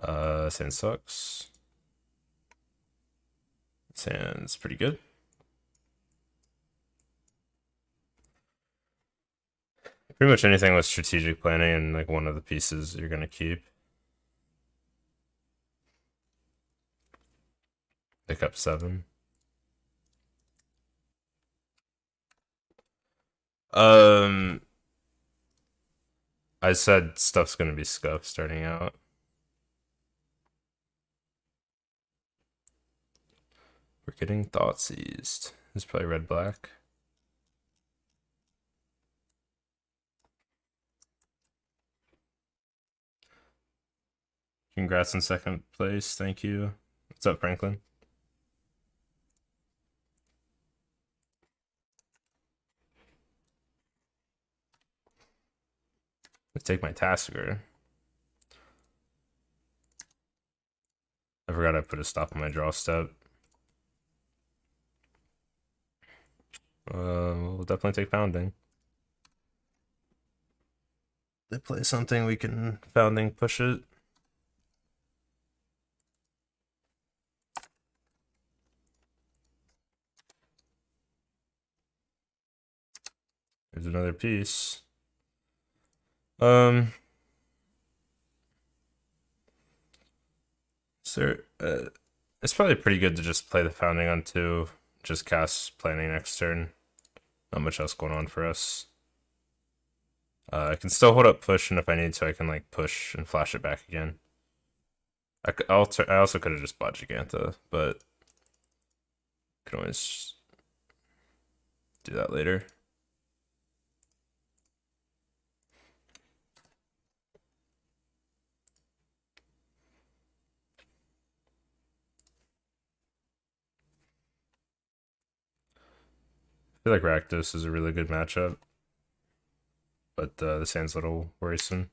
Sand sucks. Sand's pretty good. Pretty much anything with strategic planning and like one of the pieces you're gonna keep. Pick up 7. I said stuff's gonna be scuffed starting out. We're getting thought seized. It's probably red black. Congrats on second place. Thank you. What's up, Franklin? Let's take my tasker. I forgot I put a stop on my draw step. We'll definitely take pounding. They play something, we can founding push it. There's another piece. So it's probably pretty good to just play the founding on 2, just cast planning next turn. Not much else going on for us. I can still hold up push, and if I need to, I can like push and flash it back again. I also could have just bought Giganta, but can always do that later. I feel like Rakdos is a really good matchup, but the sand's a little worrisome.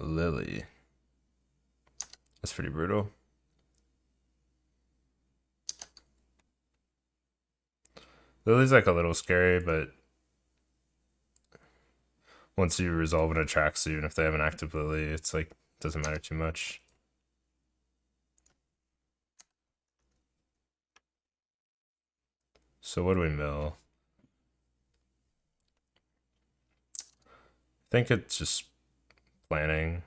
Lily. That's pretty brutal. Lily's like a little scary, but once you resolve an Atraxa, even if they have an active Lily, it's like doesn't matter too much. So what do we mill? I think it's just planning.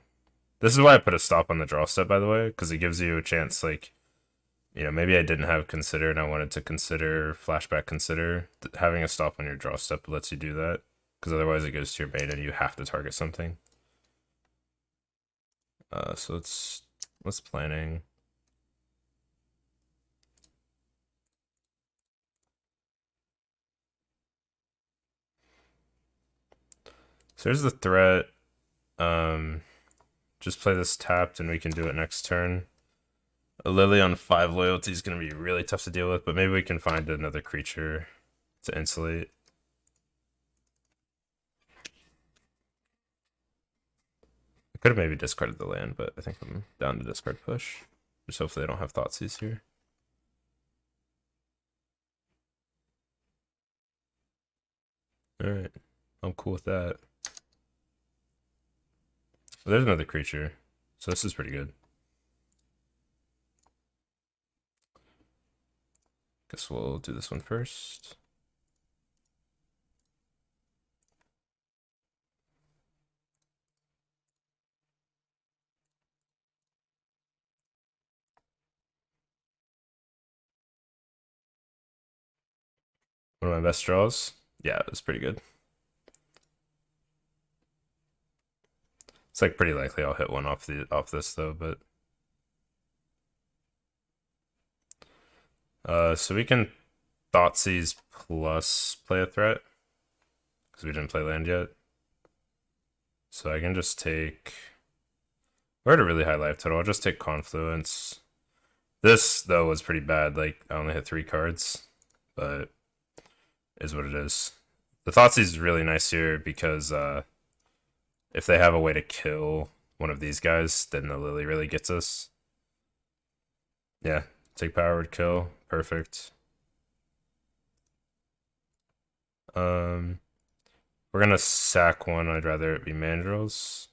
This is why I put a stop on the draw step, by the way, because it gives you a chance, like, you know, maybe I didn't have consider and I wanted to consider, flashback consider. Having a stop on your draw step lets you do that, because otherwise it goes to your main and you have to target something. So let's planning. So here's the threat. Just play this tapped and we can do it next turn. A Lily on 5 loyalty is going to be really tough to deal with, but maybe we can find another creature to insulate. I could have maybe discarded the land, but I think I'm down to discard push. Just hopefully I don't have Thoughtseize here. Alright, I'm cool with that. Well, there's another creature, so this is pretty good. Guess we'll do this one first. One of my best draws. Yeah, it was pretty good. It's like pretty likely I'll hit one off this though, but so we can Thoughtseize plus play a threat because we didn't play land yet. So I can just take. We're at a really high life total. I'll just take Confluence. This though was pretty bad. Like I only hit 3 cards, but is what it is. The Thoughtseize is really nice here because if they have a way to kill one of these guys, then the Lily really gets us. Yeah, take powered kill, perfect. We're gonna sack one. I'd rather it be mandrills.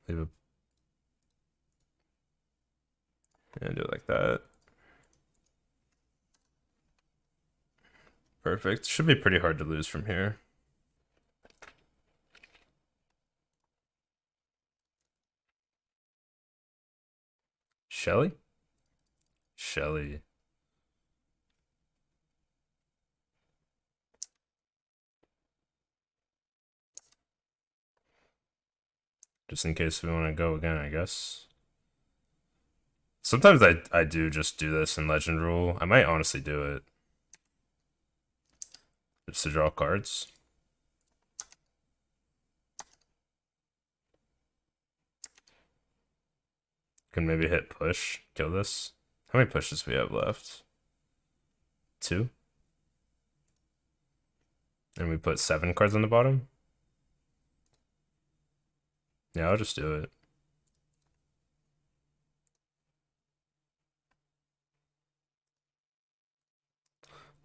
Leave it. And do it like that. Perfect. Should be pretty hard to lose from here. Shelly? Shelly. Just in case we want to go again, I guess. Sometimes I do just do this in Legend Rule. I might honestly do it. Just to draw cards. Can maybe hit push, kill this. How many pushes do we have left? 2. And we put 7 cards on the bottom? Yeah, I'll just do it.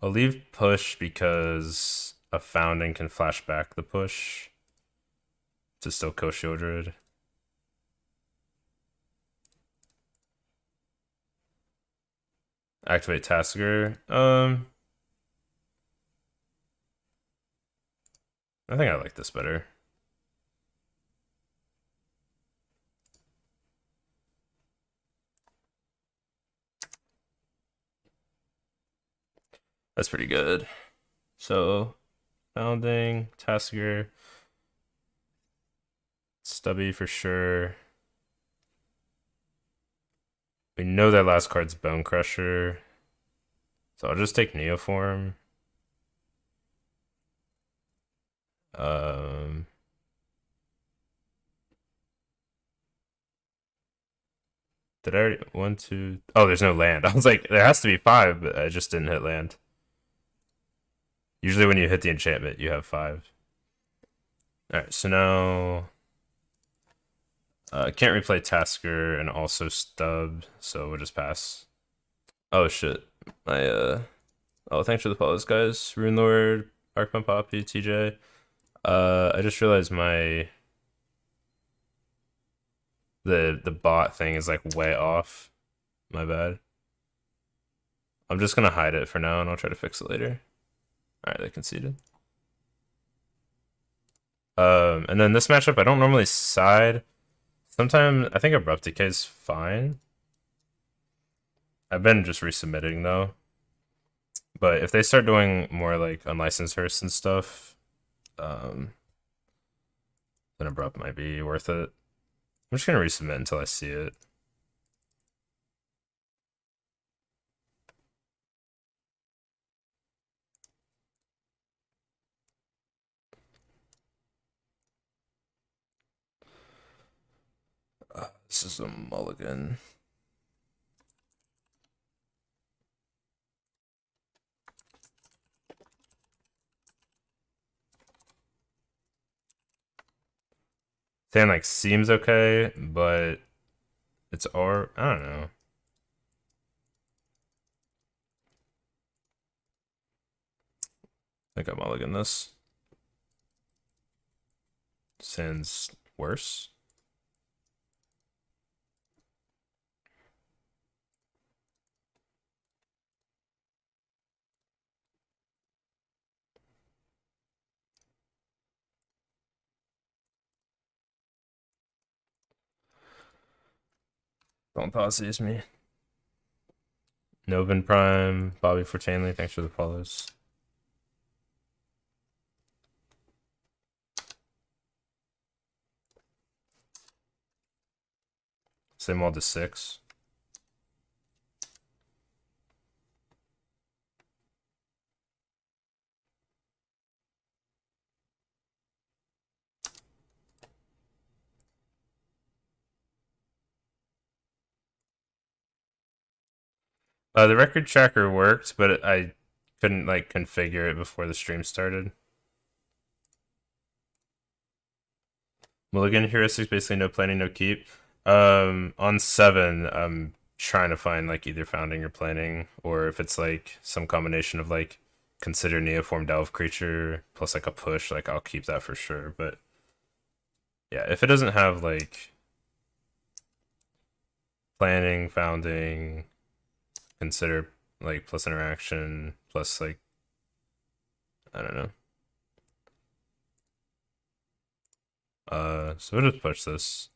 I'll leave push because a founding can flash back the push to still kill Shieldred. Activate Tasker. I think I like this better. That's pretty good. So, founding, Tasker, Stubby for sure. We know that last card's Bone Crusher. So I'll just take Neoform. Did I already 1, 2? Oh, there's no land. I was like, there has to be 5, but I just didn't hit land. Usually when you hit the enchantment, you have 5. Alright, so now can't replay Tasker and also Stub, so we'll just pass. Oh shit. Oh, thanks for the follows, guys. Rune Lord, Arcman Poppy, TJ. I just realized the bot thing is like way off. My bad. I'm just gonna hide it for now and I'll try to fix it later. Alright, they conceded. And then this matchup, I don't normally side. Sometimes I think Abrupt Decay is fine. I've been just resubmitting though. But if they start doing more like unlicensed hearse and stuff, then Abrupt might be worth it. I'm just gonna resubmit until I see it. This is a mulligan. Saying like seems okay, but it's I don't know. I think I'm mulligan this. Sand's worse. Don't pause me. Novin Prime, Bobby Fortanley, thanks for the follows. Same all to 6. The record tracker worked, but I couldn't like configure it before the stream started. Mulligan heuristics, basically no planning, no keep. On 7, I'm trying to find like either founding or planning, or if it's like some combination of like consider Neoform Delve Creature plus like a push, like I'll keep that for sure. But yeah, if it doesn't have like planning, founding, consider like plus interaction, plus like I don't know. So we'll just push this.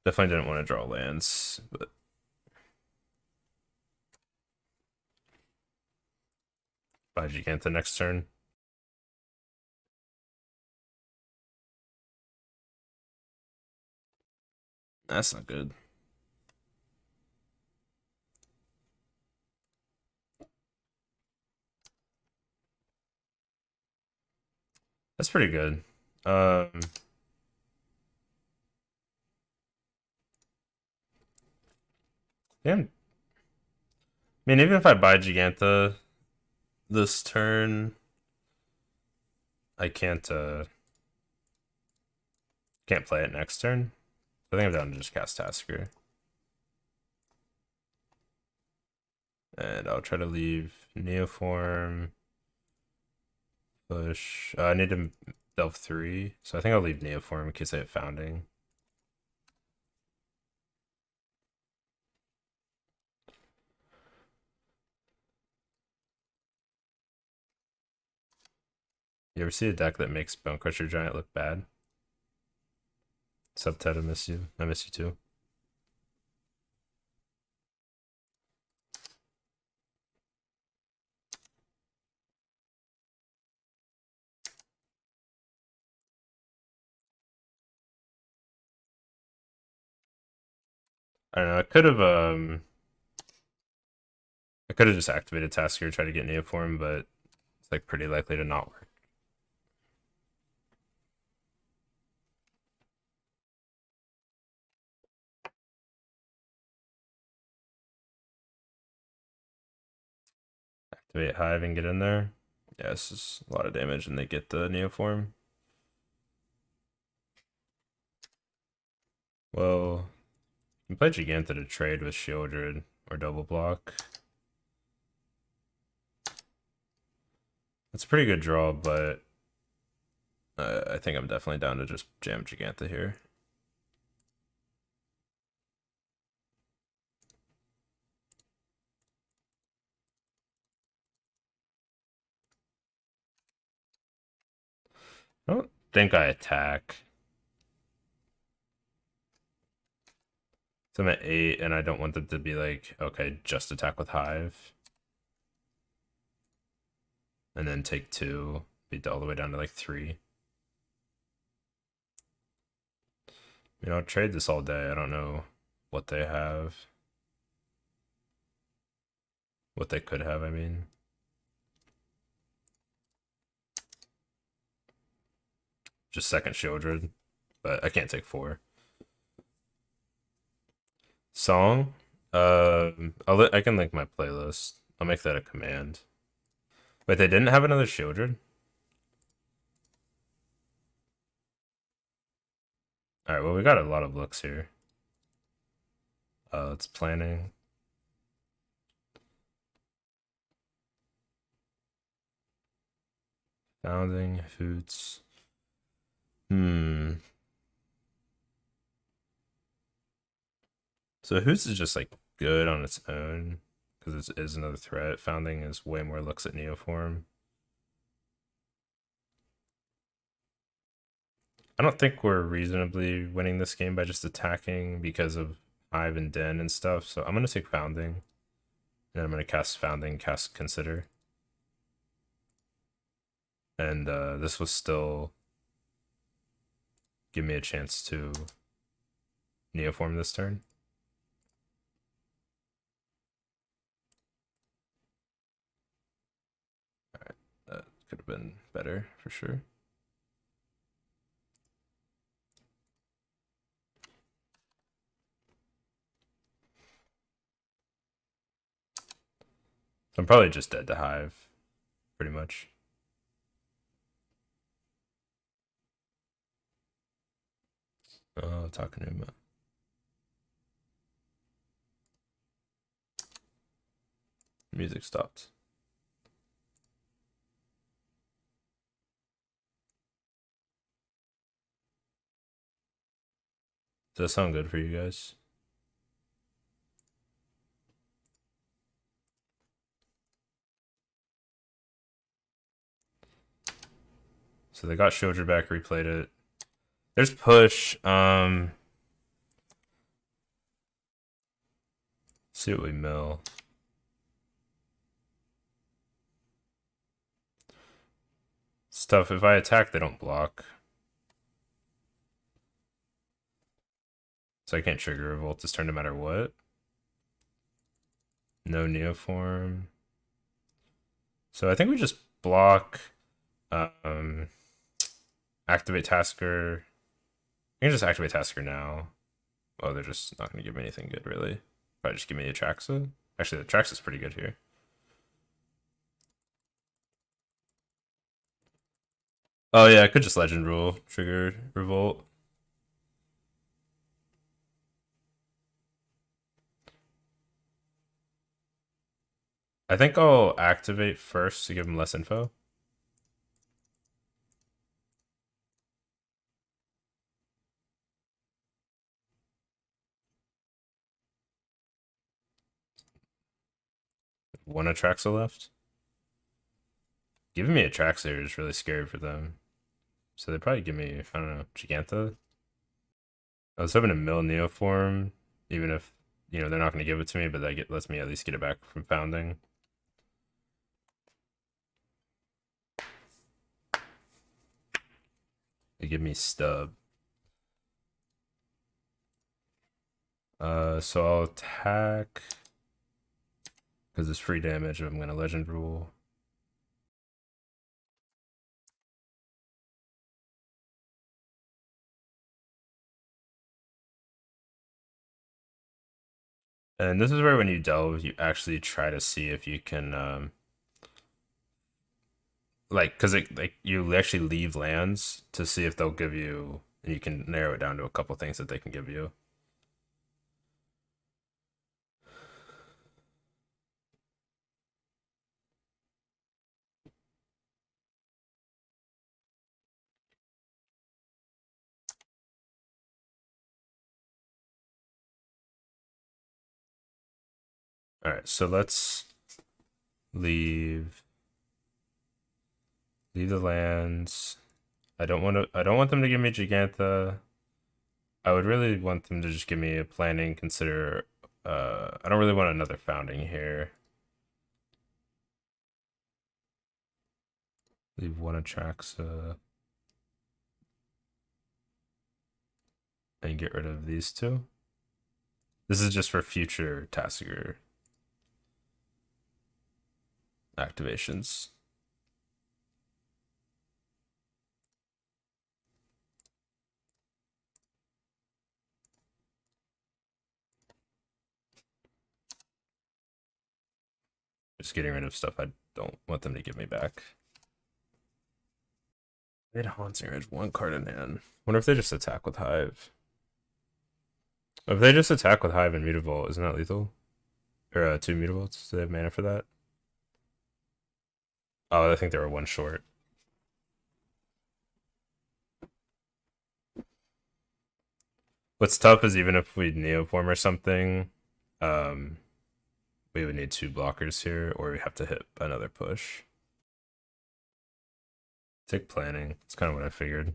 Definitely didn't want to draw lands, but buy Giganta next turn. That's not good. That's pretty good. Yeah. I mean, even if I buy Giganta this turn, I can't play it next turn. I think I'm down to just cast Tasker. And I'll try to leave Neoform. Push. I need to delve 3, so I think I'll leave Neoform in case I have Founding. You ever see a deck that makes Bonecrusher Giant look bad? Subtet, I miss you. I miss you too. I don't know. I could have just activated Tasker to try to get Neoform, but it's like pretty likely to not work. Activate Hive and get in there. Yeah, this is a lot of damage, and they get the Neoform. Well, you can play Giganta to trade with Shieldred or double block. It's a pretty good draw, but I think I'm definitely down to just jam Giganta here. I don't think I attack. So I'm at 8, and I don't want them to be like, okay, just attack with Hive. And then take 2, be all the way down to like 3. You know, I'll trade this all day. I don't know what they have. What they could have, I mean. Just second Shieldred, but I can't take 4. Song? I can link my playlist. I'll make that a command. Wait, they didn't have another Shieldred? Alright, well, we got a lot of looks here. It's planning. Founding, Hoots. So Hoots is just like good on its own because it is another threat. Founding is way more looks at Neoform. I don't think we're reasonably winning this game by just attacking because of Hive and Den and stuff. So I'm gonna take Founding, and I'm gonna cast Founding, cast Consider, and this will still give me a chance to Neoform this turn. Alright, that could have been better for sure. I'm probably just dead to Hive, pretty much. Takanuma. Music stopped. Does that sound good for you guys? So they got Shoulder back, replayed it. There's push. See what we mill. It's tough. If I attack, they don't block. So I can't trigger Revolt this turn no matter what. No Neoform. So I think we just block. Activate Tasker. I can just activate Tasker now. Oh, they're just not going to give me anything good, really. Probably just give me Atraxa. Actually, the Atraxa's pretty good here. Oh yeah, I could just Legend Rule, trigger Revolt. I think I'll activate first to give him less info. One Atraxa left. Giving me Atraxa is really scary for them. So they probably give me, I don't know, Giganta. I was hoping to mill Neoform, even if, you know, they're not going to give it to me, but that lets me at least get it back from founding. They give me Stub. So I'll attack because it's free damage. I'm going to Legend Rule. And this is where when you delve, you actually try to see if you can, like, because like you actually leave lands to see if they'll give you, and you can narrow it down to a couple things that they can give you. All right, so let's leave the lands. I don't want them to give me Gigantha. I would really want them to just give me a planning, consider I don't really want another founding here. Leave one Atraxa. And get rid of these two. This is just for future Tasker activations. Just getting rid of stuff I don't want them to give me back. Mid Haunting Ridge, one card in hand. Wonder if they just attack with Hive. If they just attack with Hive and Mutavault, isn't that lethal? Or 2 Mutavaults? Do they have mana for that? Oh, I think they were one short. What's tough is even if we Neoform or something, we would need 2 blockers here, or we have to hit another push. Take planning. It's kind of what I figured.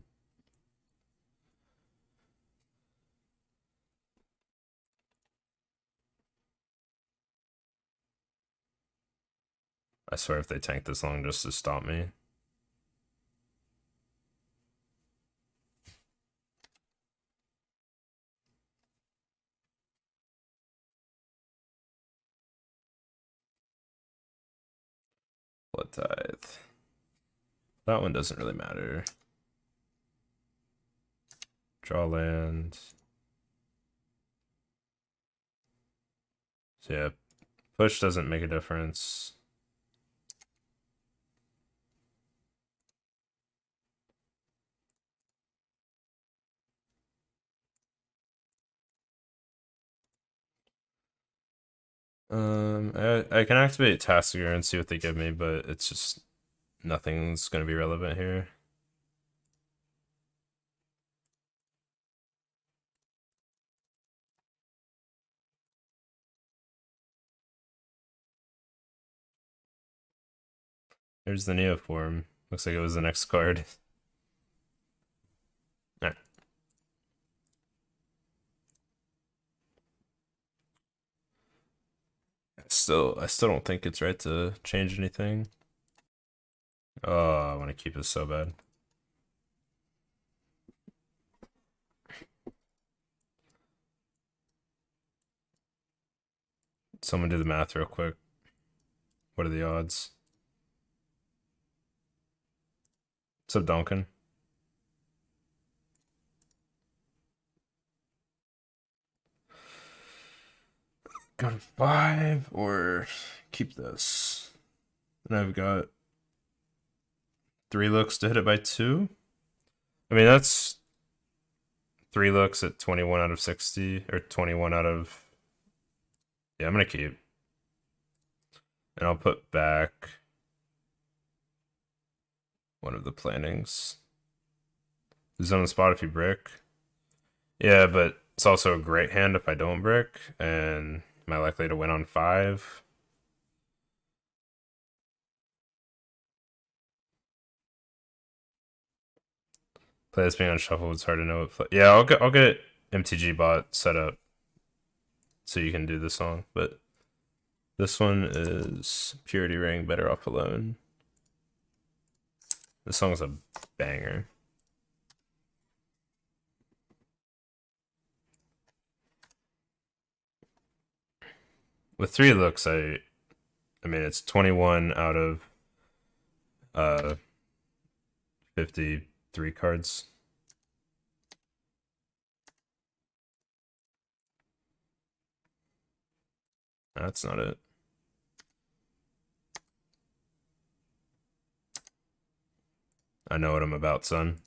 I swear if they tank this long just to stop me. Blood Tithe. That one doesn't really matter. Draw land. So yeah, push doesn't make a difference. I can activate Tasker and see what they give me, but it's just nothing's gonna be relevant here. There's the Neoform. Looks like it was the next card. Alright. I still don't think it's right to change anything. Oh, I want to keep this so bad. Someone do the math real quick. What are the odds? What's up, Duncan? Go to 5 or keep this. Then I've got 3 looks to hit it by 2. I mean, that's 3 looks at 21 out of 60, or 21 out of... Yeah, I'm gonna keep. And I'll put back one of the plantings. Who's on the spot if you brick? Yeah, but it's also a great hand if I don't brick, and am I likely to win on 5? Play this being on shuffle, it's hard to know what play. Yeah, I'll get MTG bot set up so you can do the song, but this one is Purity Ring, Better Off Alone. This song's a banger. With 3 looks, I mean it's 21 out of 53 cards. That's not it. I know what I'm about, son.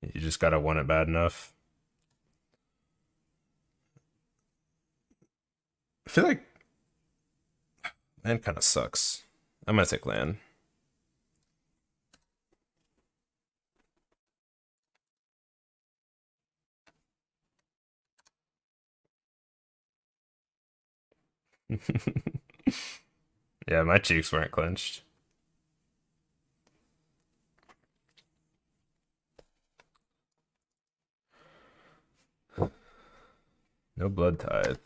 You just gotta want it bad enough. I feel like land kind of sucks. I'm gonna take land. Yeah, my cheeks weren't clenched. No blood tithe.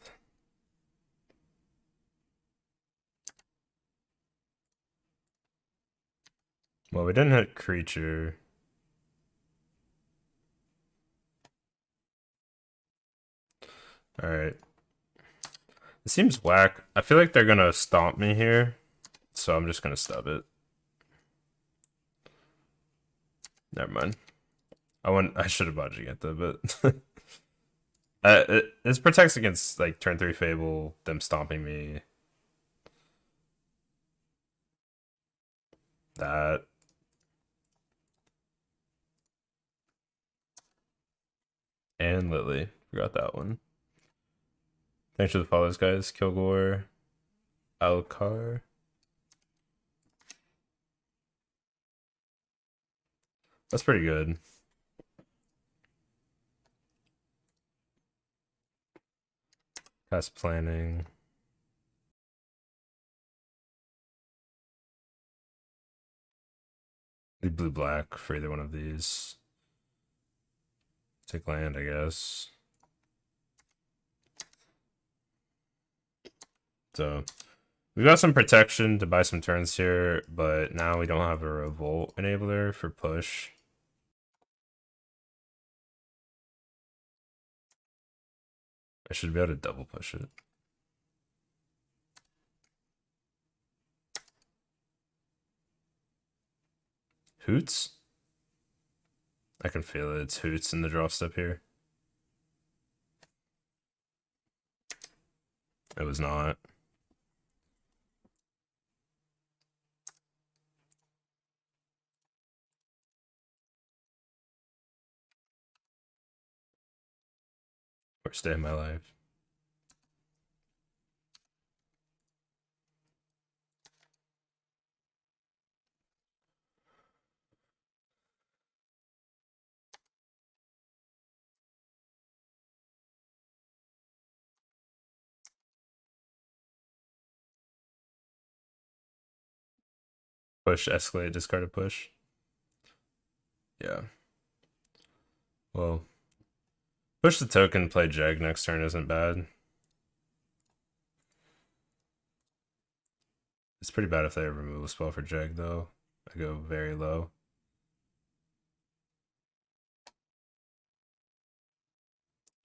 Well, we didn't hit creature. Alright. It seems whack. I feel like they're gonna stomp me here, so I'm just gonna stub it. Never mind. I should have budged against it, but it protects against like turn 3 Fable, them stomping me. That. And Lily. Forgot that one. Thanks for the follows, guys. Kilgore. Alcar. That's pretty good. Cast planning. The blue black for either one of these. Take land, I guess. So we got some protection to buy some turns here, but now we don't have a revolt enabler for push. I should be able to double push it. Hoots? I can feel it. It's Hoots in the draw step here. It was not. Worst day of my life. Push, escalate, discard a push. Yeah. Well, push the token, play Jag next turn isn't bad. It's pretty bad if they remove a spell for Jag, though. I go very low.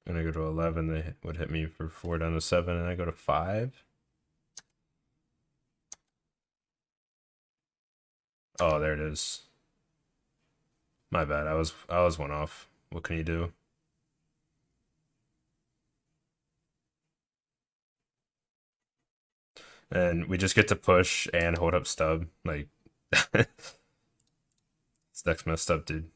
And I go to 11, they would hit me for 4 down to 7, and I go to 5. Oh, there it is. My bad. I was one off. What can you do? And we just get to push and hold up stub. Like, this deck's messed up, dude.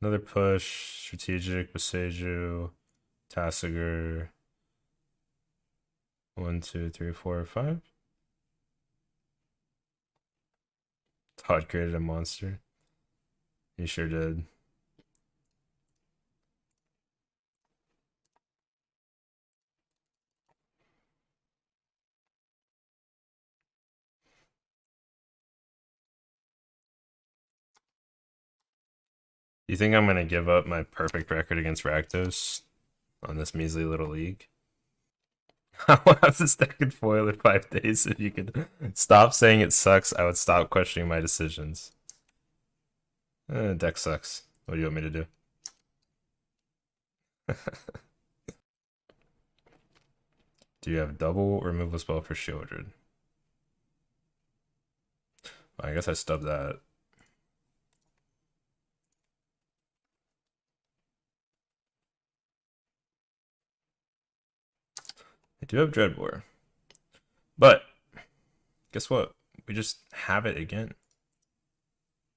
Another push, strategic, Beseju, Tassiger. 1, 2, 3, 4, 5. Todd created a monster. He sure did. You think I'm gonna give up my perfect record against Rakdos on this measly little league? I will have this deck in foil in 5 days. If you could stop saying it sucks, I would stop questioning my decisions. Deck sucks. What do you want me to do? Do you have double removal spell for Shieldred? I guess I stubbed that. I do have Dreadbore. But, guess what? We just have it again.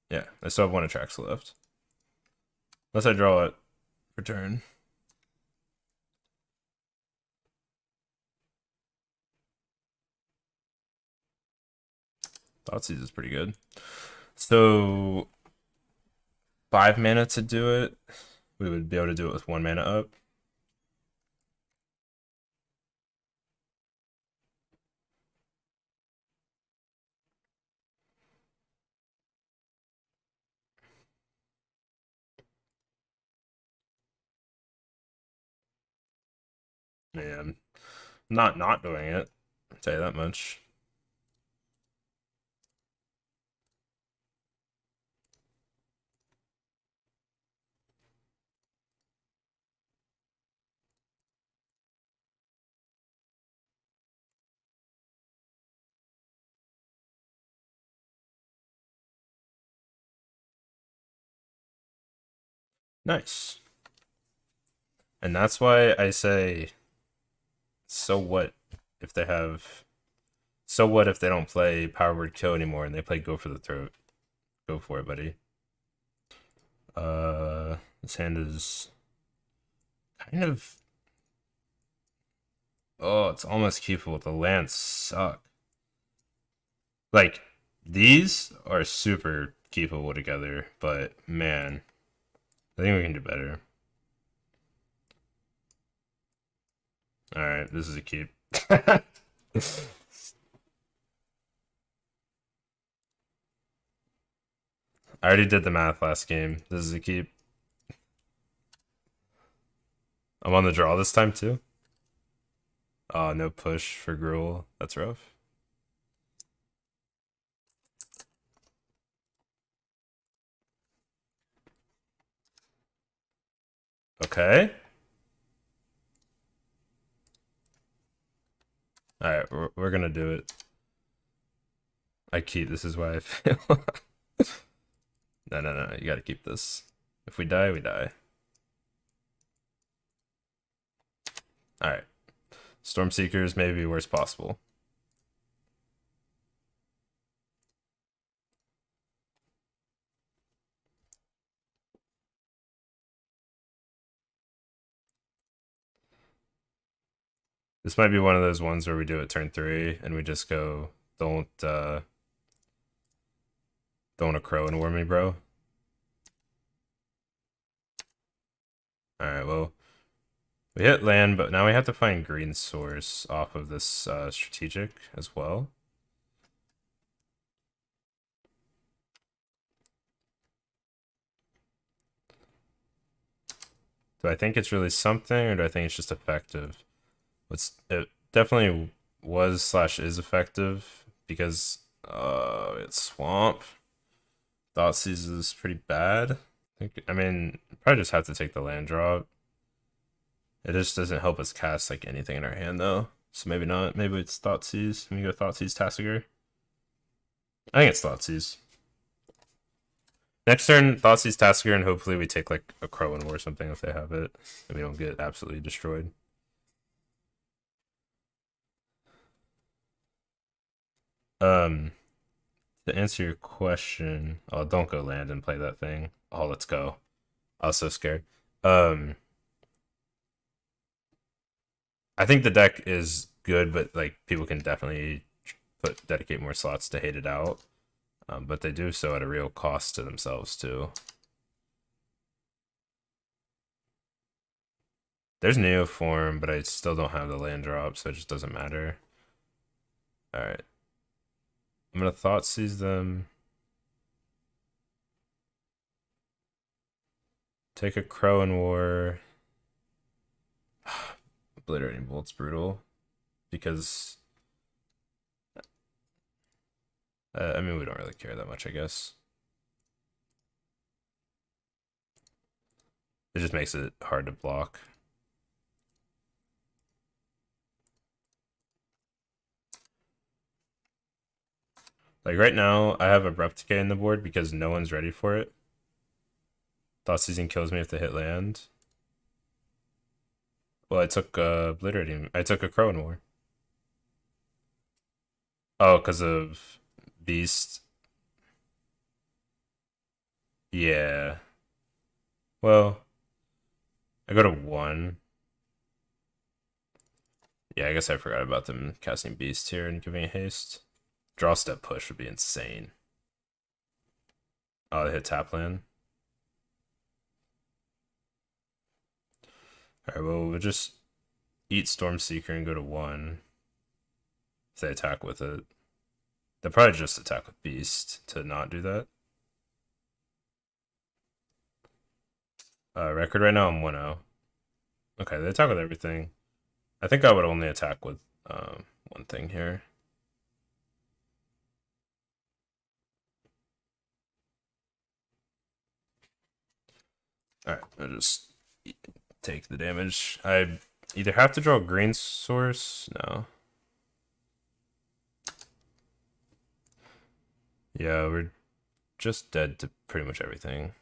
Yeah, I still have 1 Atraxa left. Unless I draw it for turn. Thoughtseize is pretty good. So, 5 mana to do it. We would be able to do it with 1 mana up. Yeah, I'm not doing it. I'll tell you that much. Nice. And that's why I say, so what if they have... So what if they don't play Power Word Kill anymore and they play Go for the Throat? Go for it, buddy. This hand is kind of... Oh, it's almost keepable. The lands suck. Like, these are super keepable together, but man, I think we can do better. Alright, this is a keep. I already did the math last game. This is a keep. I'm on the draw this time too. Oh, no push for Gruel. That's rough. Okay. Alright, we're gonna do it. I keep. This is why I fail. No, no, no, you gotta keep this. If we die, we die. Alright. Stormseekers may be worst possible. This might be one of those ones where we do it turn 3 and we just go, don't a crow and war me, bro. Alright, well, we hit land, but now we have to find green source off of this strategic as well. Do I think it's really something, or do I think it's just effective? It definitely was slash is effective because it's swamp. Thoughtseize is pretty bad. I mean, probably just have to take the land drop. It just doesn't help us cast like anything in our hand though. So maybe not. Maybe it's Thoughtseize. Let me go Thoughtseize Tasigur. I think it's Thoughtseize. Next turn, Thoughtseize Tasigur, and hopefully we take like a Crow and War or something if they have it, and we don't get absolutely destroyed. To answer your question, oh, don't go land and play that thing. Oh, let's go. I was so scared. I think the deck is good, but like people can definitely dedicate more slots to hate it out. But they do so at a real cost to themselves too. There's Neoform, but I still don't have the land drop, so it just doesn't matter. Alright. I'm gonna Thoughtseize them. Take a Crow and War. Obliterating Bolt's brutal. Because I mean, we don't really care that much, I guess. It just makes it hard to block. Like right now, I have Abrupt Decay in the board because no one's ready for it. Thoughtseizing kills me if they hit land. Well, I took Obliterating. I took a Crow and War. Oh, because of Beast. Yeah. Well, I go to 1. Yeah, I guess I forgot about them casting Beast here and giving a haste. Draw step push would be insane. Oh, they hit tap land. Alright, well, we'll just eat Stormseeker and go to 1. If they attack with it. They'll probably just attack with Beast to not do that. Record right now, I'm 1-0. Okay, they attack with everything. I think I would only attack with one thing here. Alright, I'll just take the damage. I either have to draw a green source. No. Yeah, we're just dead to pretty much everything.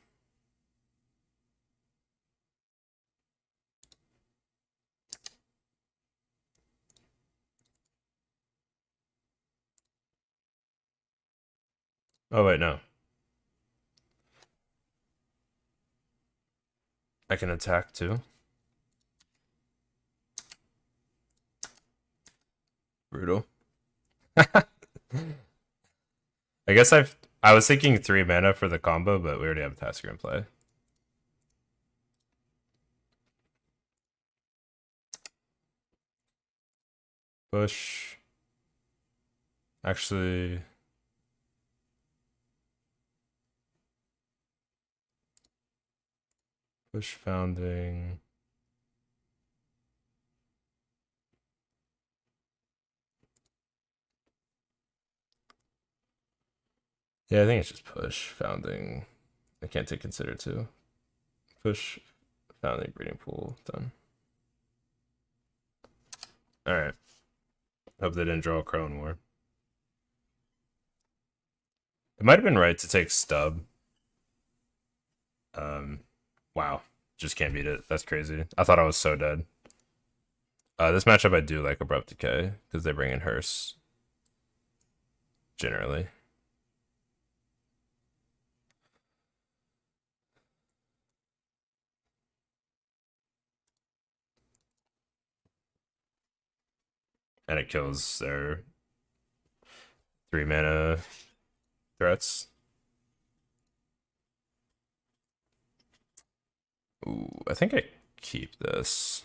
Oh, wait, no. I can attack too. Brutal. I guess I was thinking 3 mana for the combo, but we already have a Tasker in play. Push. Actually, push Founding. Yeah, I think it's just push Founding. I can't take Consider too. Push Founding, Breeding Pool, done. Alright. Hope they didn't draw a Crow and War. It might have been right to take Stub. Wow, just can't beat it. That's crazy. I thought I was so dead. This matchup I do like Abrupt Decay because they bring in Hearse generally. And it kills their 3 mana threats. Ooh, I think I keep this.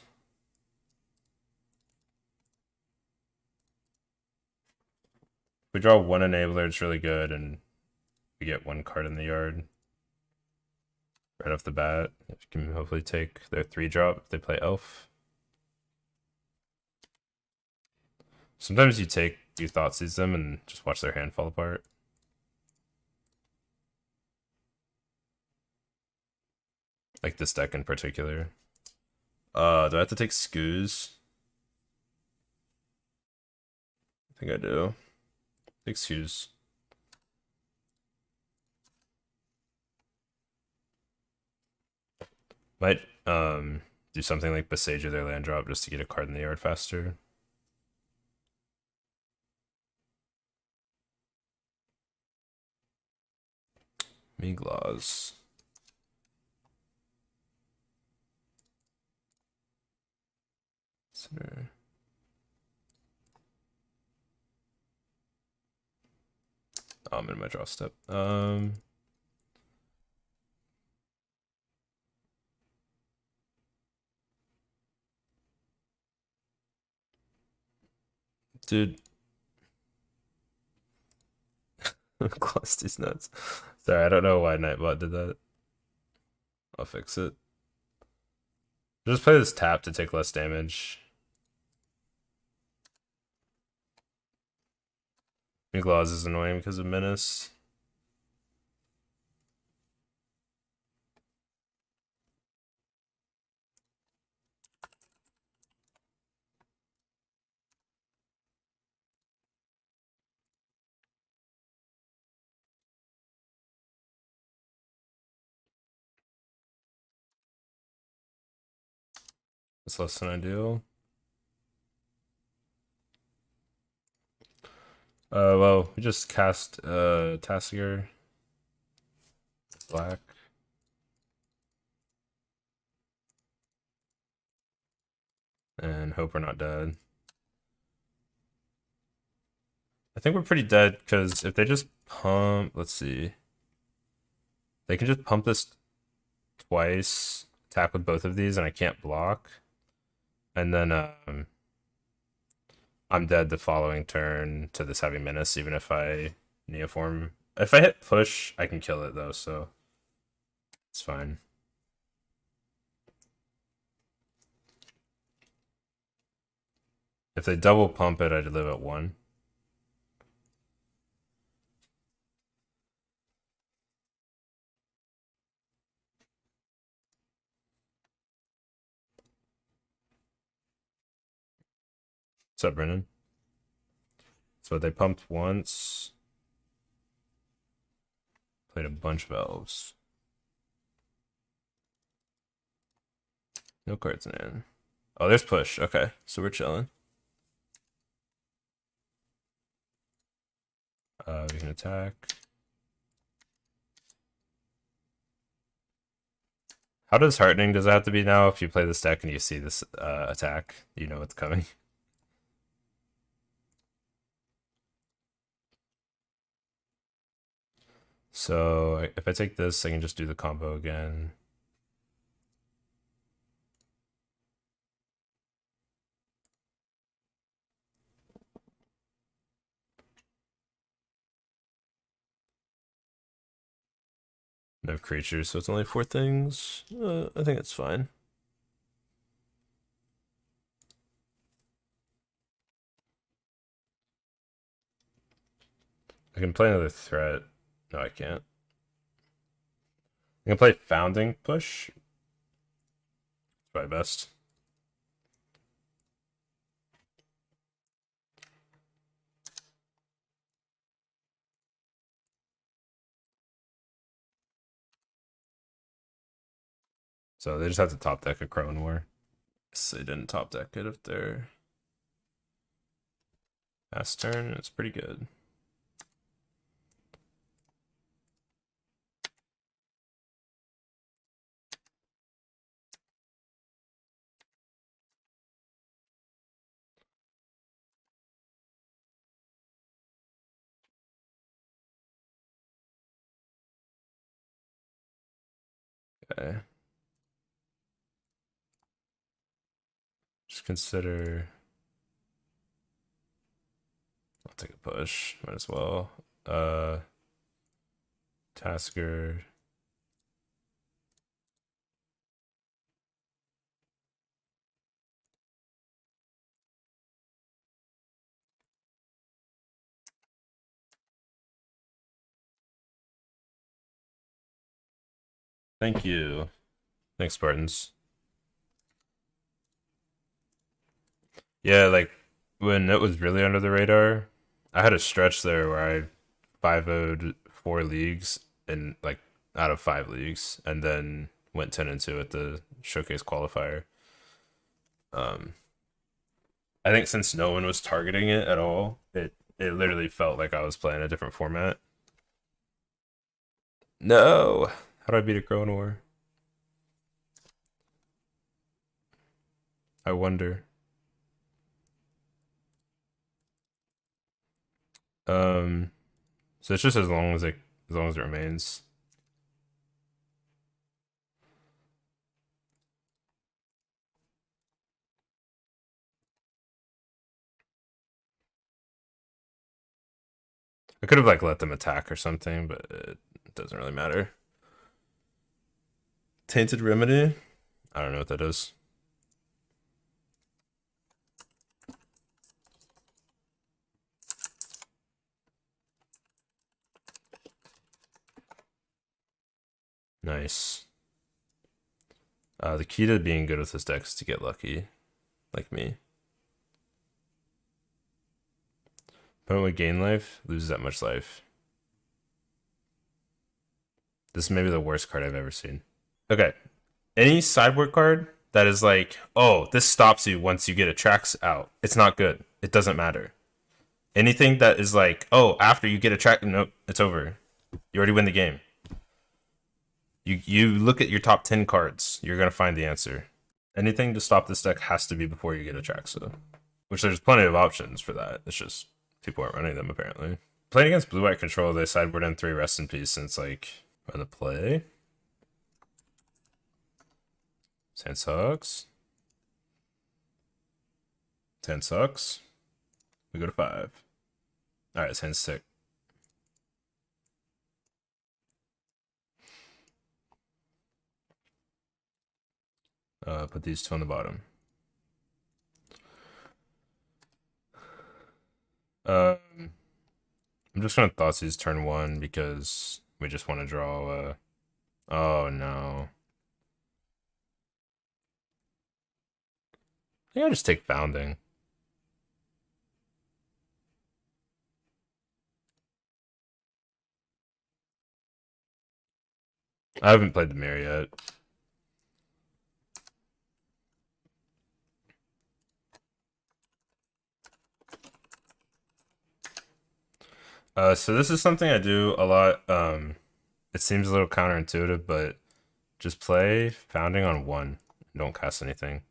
If we draw one enabler, it's really good, and we get one card in the yard right off the bat. You can hopefully take their 3-drop if they play Elf. Sometimes you Thoughtseize them and just watch their hand fall apart. Like this deck in particular. Do I have to take Scoos? I think I do. Take Scoos. Might do something like Besage their land drop just to get a card in the yard faster. Miglaws. Center. Oh, I'm in my draw step. Dude. Closed these nuts. Sorry, I don't know why Nightbot did that. I'll fix it. Just play this tap to take less damage. Miglaws is annoying because of Menace. It's less than ideal. Well, we just cast Tassiger. Black. And hope we're not dead. I think we're pretty dead because if they just pump, let's see. They can just pump this twice, attack with both of these, and I can't block. And then I'm dead the following turn to this heavy menace, even if I Neoform. If I hit push, I can kill it though, so it's fine. If they double pump it, I'd live at 1. What's up, Brennan? So they pumped once. Played a bunch of elves. No cards in hand. Oh, there's push. Okay, so we're chilling. We can attack. How disheartening does it have to be now if you play this deck and you see this attack? You know what's coming. So if I take this, I can just do the combo again. No creatures, so it's only 4 things. I think it's fine. I can play another threat. No, I can't. I can play Founding Push. It's probably best. So they just have to top deck a Crone War. So they didn't top deck it if they're pass turn. It's pretty good. Okay. Just consider. I'll take a push. Might as well. Tasker. Thank you. Thanks, Spartans. Yeah, like when it was really under the radar, I had a stretch there where I 5-0'd 4 leagues and like out of 5 leagues, and then went 10-2 at the showcase qualifier. I think since no one was targeting it at all, it literally felt like I was playing a different format. No, how do I beat a Crone War? I wonder. Um, so it's just as long as it remains. I could have like let them attack or something, but it doesn't really matter. Tainted Remedy? I don't know what that is. Nice. The key to being good with this deck is to get lucky, like me. Opponent would gain life, loses that much life. This may be the worst card I've ever seen. Okay. Any sideboard card that is like, oh, this stops you once you get Atraxa out. It's not good. It doesn't matter. Anything that is like, oh, after you get Atraxa, nope, it's over. You already win the game. You look at your top 10 cards, you're gonna find the answer. Anything to stop this deck has to be before you get Atraxa. Which there's plenty of options for that. It's just people aren't running them apparently. Playing against blue-white control, they sideboard in 3 rest in peace, and it's like run the play. Hand sucks. 10 sucks. We go to 5. Alright, it's hand sick. Put these 2 on the bottom. I'm just gonna Thoughtseize turn 1 because we just want to draw. Oh no. I think I just take Founding. I haven't played the mirror yet. So this is something I do a lot. It seems a little counterintuitive, but just play Founding on 1. Don't cast anything.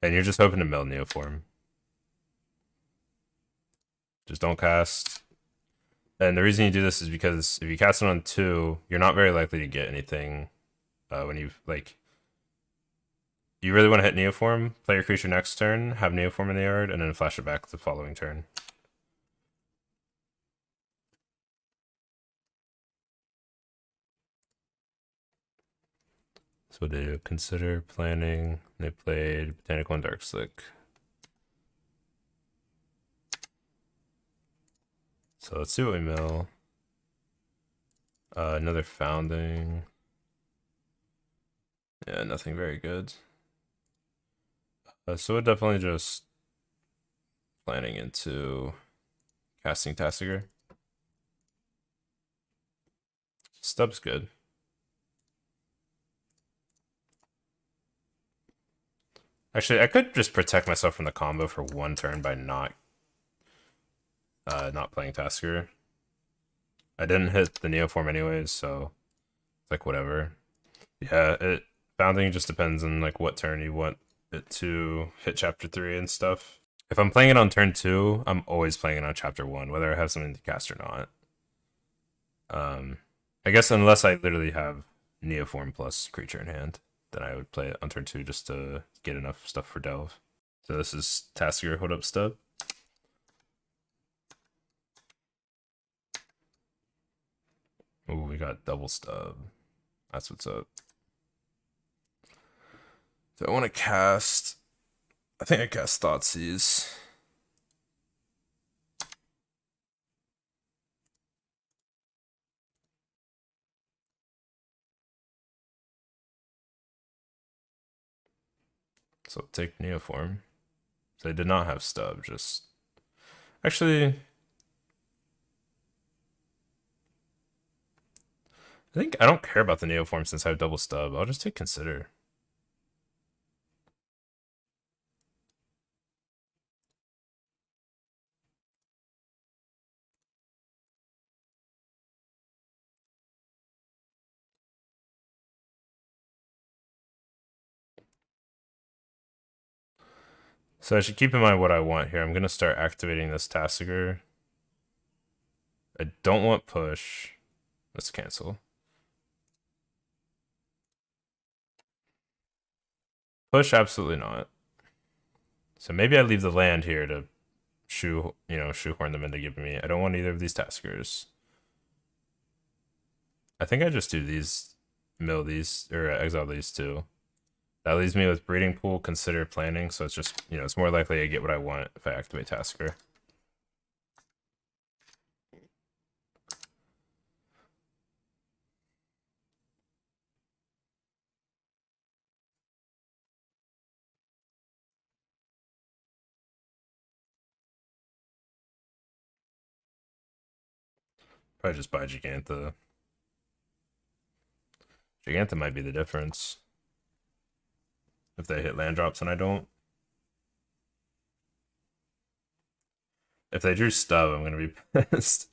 And you're just hoping to mill Neoform. Just don't cast. And the reason you do this is because if you cast it on 2, you're not very likely to get anything when you like. You really want to hit Neoform, play your creature next turn, have Neoform in the yard, and then flash it back the following turn. So they consider planning. They played Botanical and Dark Slick. So let's see what we mill. Another Founding. Yeah, nothing very good. So we're definitely just planning into casting Tassiger. Stub's good. Actually, I could just protect myself from the combo for one turn by not playing Tasker. I didn't hit the Neoform anyways, so it's like whatever. Yeah, founding just depends on like what turn you want it to hit chapter 3 and stuff. If I'm playing it on turn 2, I'm always playing it on chapter 1, whether I have something to cast or not. I guess unless I literally have Neoform plus creature in hand, then I would play it on turn 2 just to get enough stuff for Delve. So this is Tasker Hold Up Stub. Oh, we got double stub. That's what's up. Do I want to cast? I think I cast Thoughtseize. So take Neoform. So I did not have stub, just... Actually... I think I don't care about the Neoform since I have double stub. I'll just take Consider. So I should keep in mind what I want here. I'm going to start activating this Tassiger. I don't want push. Let's cancel. Push, absolutely not. So maybe I leave the land here to shoehorn them into giving me. I don't want either of these Tassigers. I think I just do these, mill these, or exile these two. That leaves me with Breeding Pool, Consider, Planning, so it's just, it's more likely I get what I want if I activate Tasker. Probably just buy Gigantha. Gigantha might be the difference. If they hit land drops and I don't. If they drew Stub, I'm going to be pissed.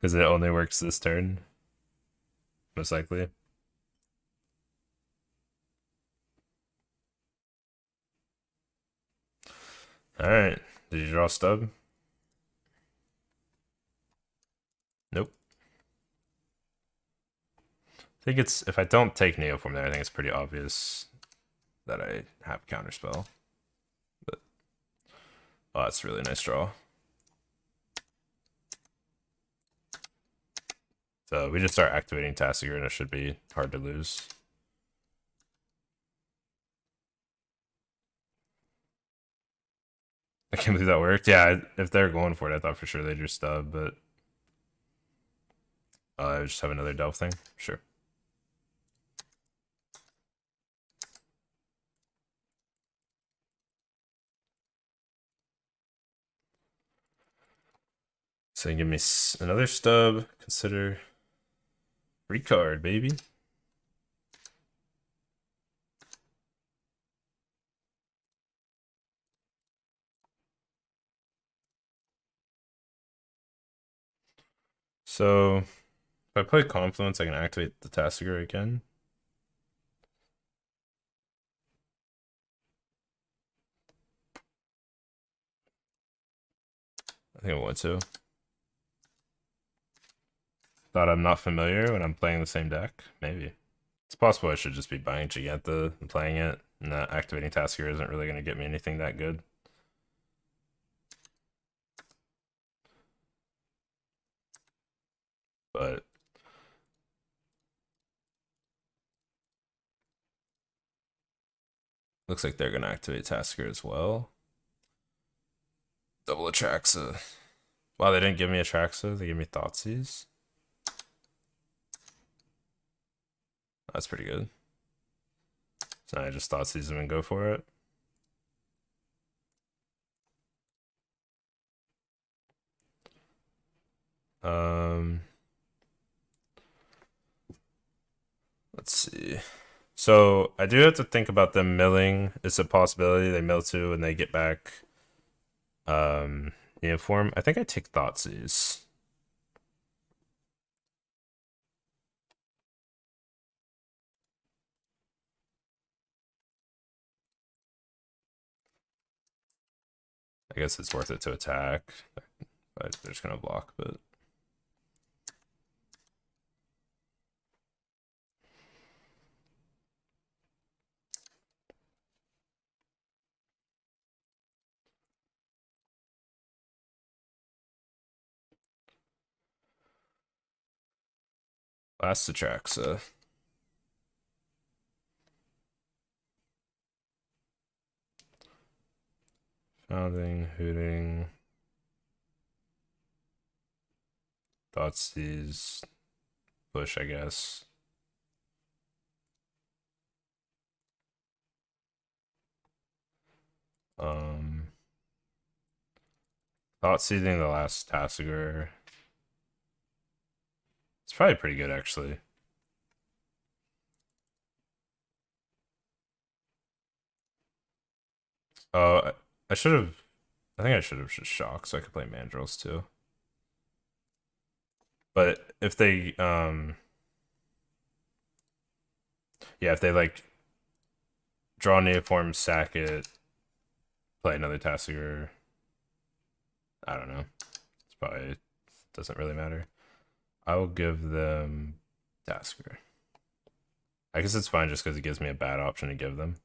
Because it only works this turn. Most likely. Alright. Did you draw Stub? Nope. I think it's... If I don't take Neoform there, I think it's pretty obvious that I have Counterspell. But... Oh, that's a really nice draw. So we just start activating Tassiger and it should be hard to lose. I can't believe that worked. Yeah, if they're going for it, I thought for sure they drew Stub, but... I just have another Delve thing? Sure. So give me another Stub, Consider... Free card, baby. So, if I play Confluence, I can activate the Tassiger again. I think I want to. Thought I'm not familiar when I'm playing the same deck? Maybe. It's possible I should just be buying Gigantha and playing it, and that activating Tassiger isn't really going to get me anything that good. But looks like they're going to activate Tasker as well. Double Atraxa. Wow, they didn't give me Atraxa. They gave me Thoughtseize. That's pretty good. So I just Thoughtseize them and go for it. Let's see. So I do have to think about them milling. It's a possibility they mill two and they get back Neoform. I think I take Thoughtseize. I guess it's worth it to attack. But they're just gonna block, but last Atraxa. Founding, hooting. Thoughtseize. Push, I guess. Thoughtseizing the last Tassiger. It's probably pretty good, actually. Oh, I should have. I think I should have just shocked so I could play Mandrills too. But if they, yeah, if they like draw Neoform, sack it, play another Tassiger, I don't know. It's probably doesn't really matter. I will give them Tasker. I guess it's fine just because it gives me a bad option to give them.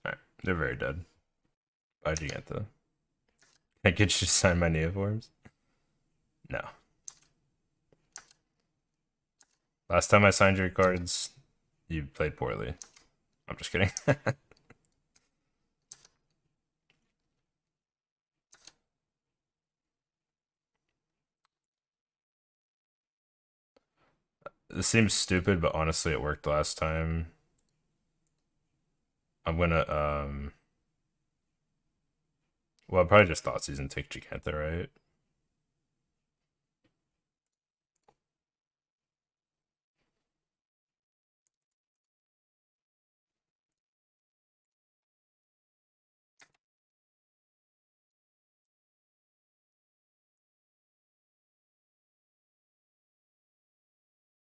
Alright, they're very dead. Why'd you get the? Can I get you to sign my Neoforms? No. Last time I signed your cards, you played poorly. I'm just kidding. This seems stupid, but honestly, it worked last time. I'm gonna, well, I probably just Thoughtseize and take Gigantha, right?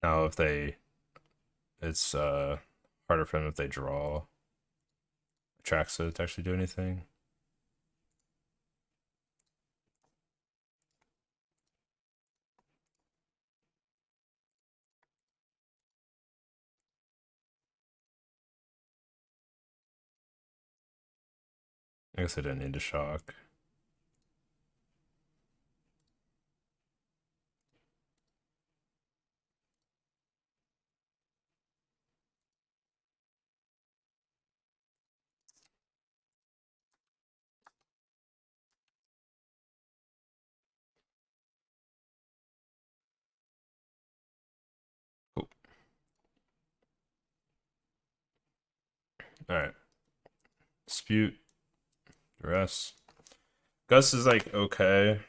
Now, if they, it's harder for them if they draw Atraxa to actually do anything. I guess I didn't need to shock. Cool. Alright. Dispute. Duress. Gus is like okay.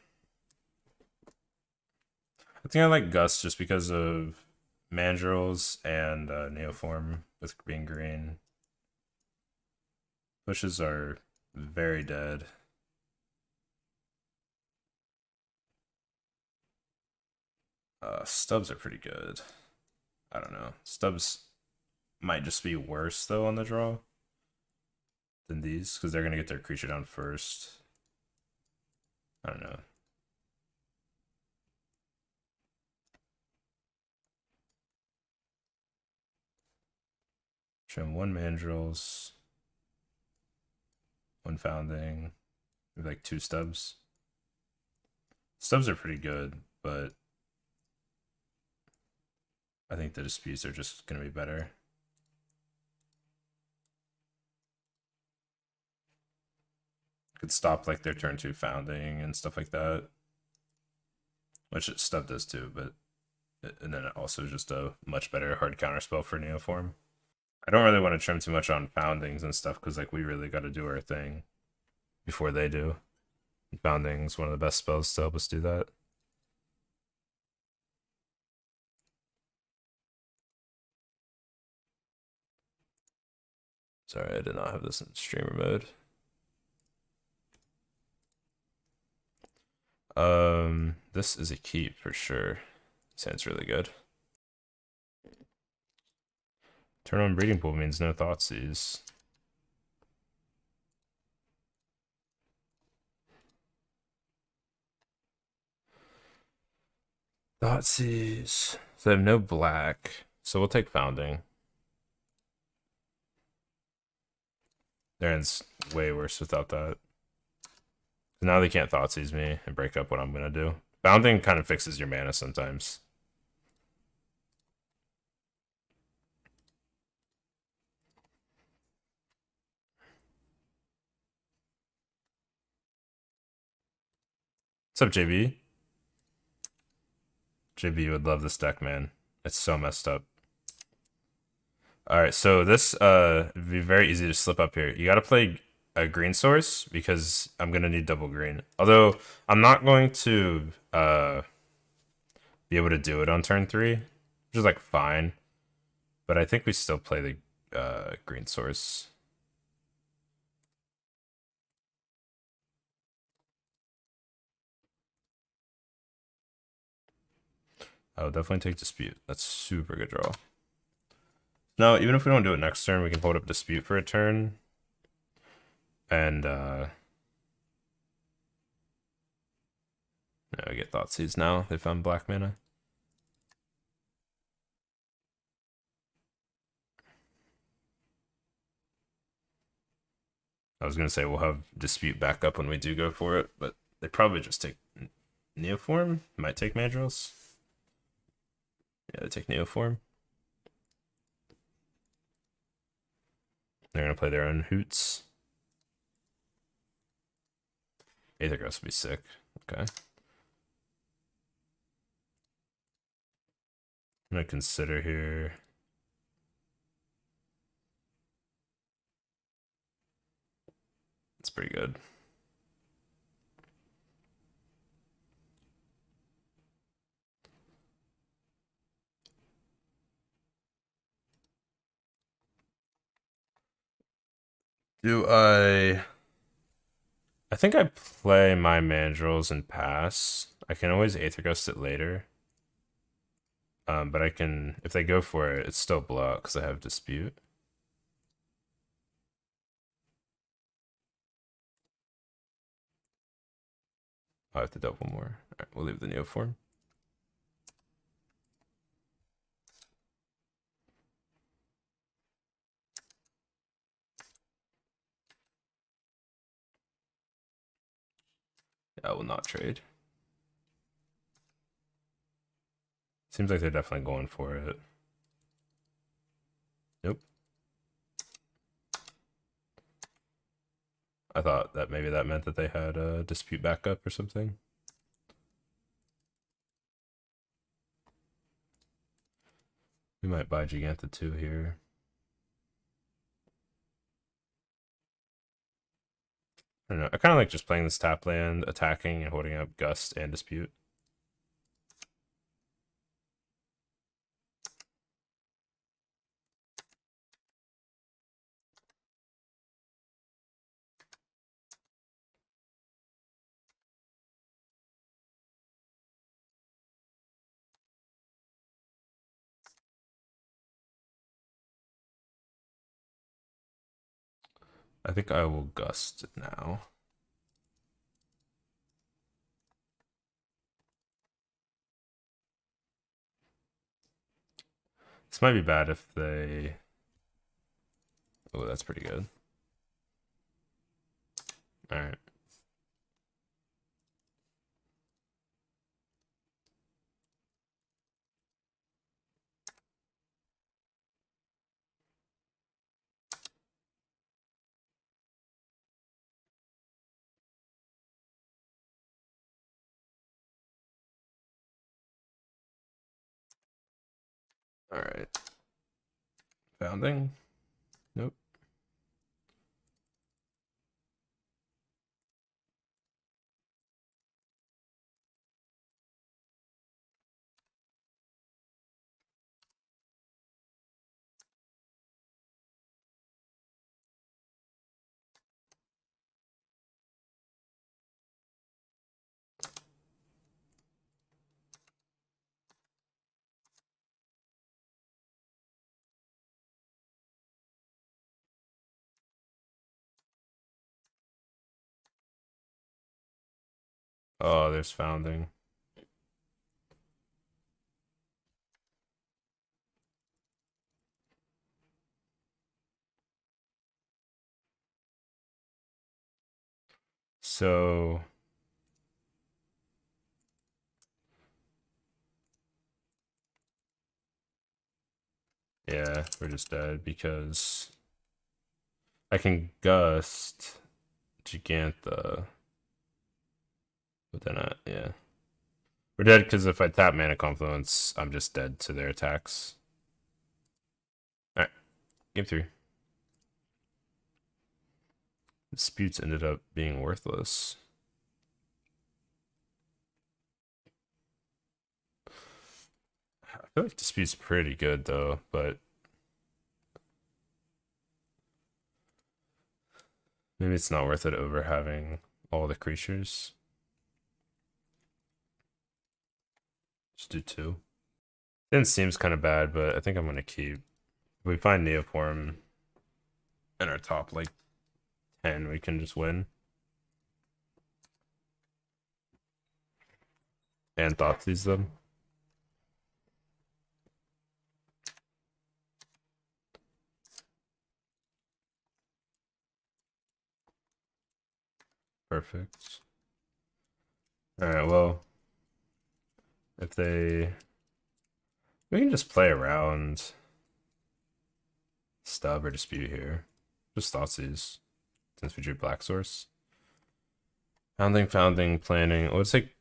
I think I like Gus just because of Mandrills and Neoform with being green. Pushes are very dead. Stubs are pretty good. I don't know. Stubs might just be worse though on the draw than these because they're gonna get their creature down first. I don't know. Trim one Mandrills, one Founding, maybe like two Stubs. Stubs are pretty good, but I think the disputes are just gonna be better. Could stop like their turn two Founding and stuff like that, which Stub does too, but and then also just a much better hard counter spell for Neoform. I don't really want to trim too much on foundings and stuff because like we really got to do our thing before they do. Founding's one of the best spells to help us do that. Sorry, I did not have this in streamer mode. This is a keep for sure. Sounds really good. Turn on breeding pool means no Thoughtseize. Thoughtseize. So they have no black. So we'll take founding. Their end's way worse without that. Now they can't Thoughtseize me and break up what I'm gonna do. Founding kind of fixes your mana sometimes. What's up, JB? JB would love this deck, man. It's so messed up. Alright, so this would be very easy to slip up here. You gotta play a green source because I'm gonna need double green. Although I'm not going to be able to do it on turn 3, which is like fine. But I think we still play the green source. I would definitely take Dispute. That's super good draw. No, even if we don't do it next turn, we can hold up Dispute for a turn. And no, I get Thoughtseize now. They found black mana. I was gonna say we'll have Dispute back up when we do go for it, but they probably just take Neoform. Might take Mandrills. Yeah, they take Neoform. They're gonna play their own Hoots. Aetherghost would be sick. Okay. I'm gonna consider here. It's pretty good. Do I think I play my Mandrills and pass. I can always Aether Ghost it later. But I can, if they go for it, it's still block because I have Dispute. I have to double more. Alright, we'll leave the Neoform. I will not trade. Seems like they're definitely going for it. Nope. I thought that maybe that meant that they had a Dispute backup or something. We might buy Giganta 2 here. I don't know. I kind of like just playing this tap land, attacking and holding up Gust and Dispute. I think I will Gust it now. This might be bad if they... Oh, that's pretty good. Alright. Alright. Founding. Oh, there's Founding. So yeah, we're just dead because I can Gust Gigantha, but then yeah. We're dead because if I tap Mana Confluence, I'm just dead to their attacks. Alright, game 3. Disputes ended up being worthless. I feel like Dispute's pretty good though, but maybe it's not worth it over having all the creatures. Just do 2. Then seems kind of bad, but I think I'm gonna keep. If we find Neoform in our top like 10, we can just win. And Thoughtseize them. Perfect. Alright, well, if they... We can just play around Stub or Dispute here. Just Thoughtseize, since we drew Black Source. Founding, planning. Let's take...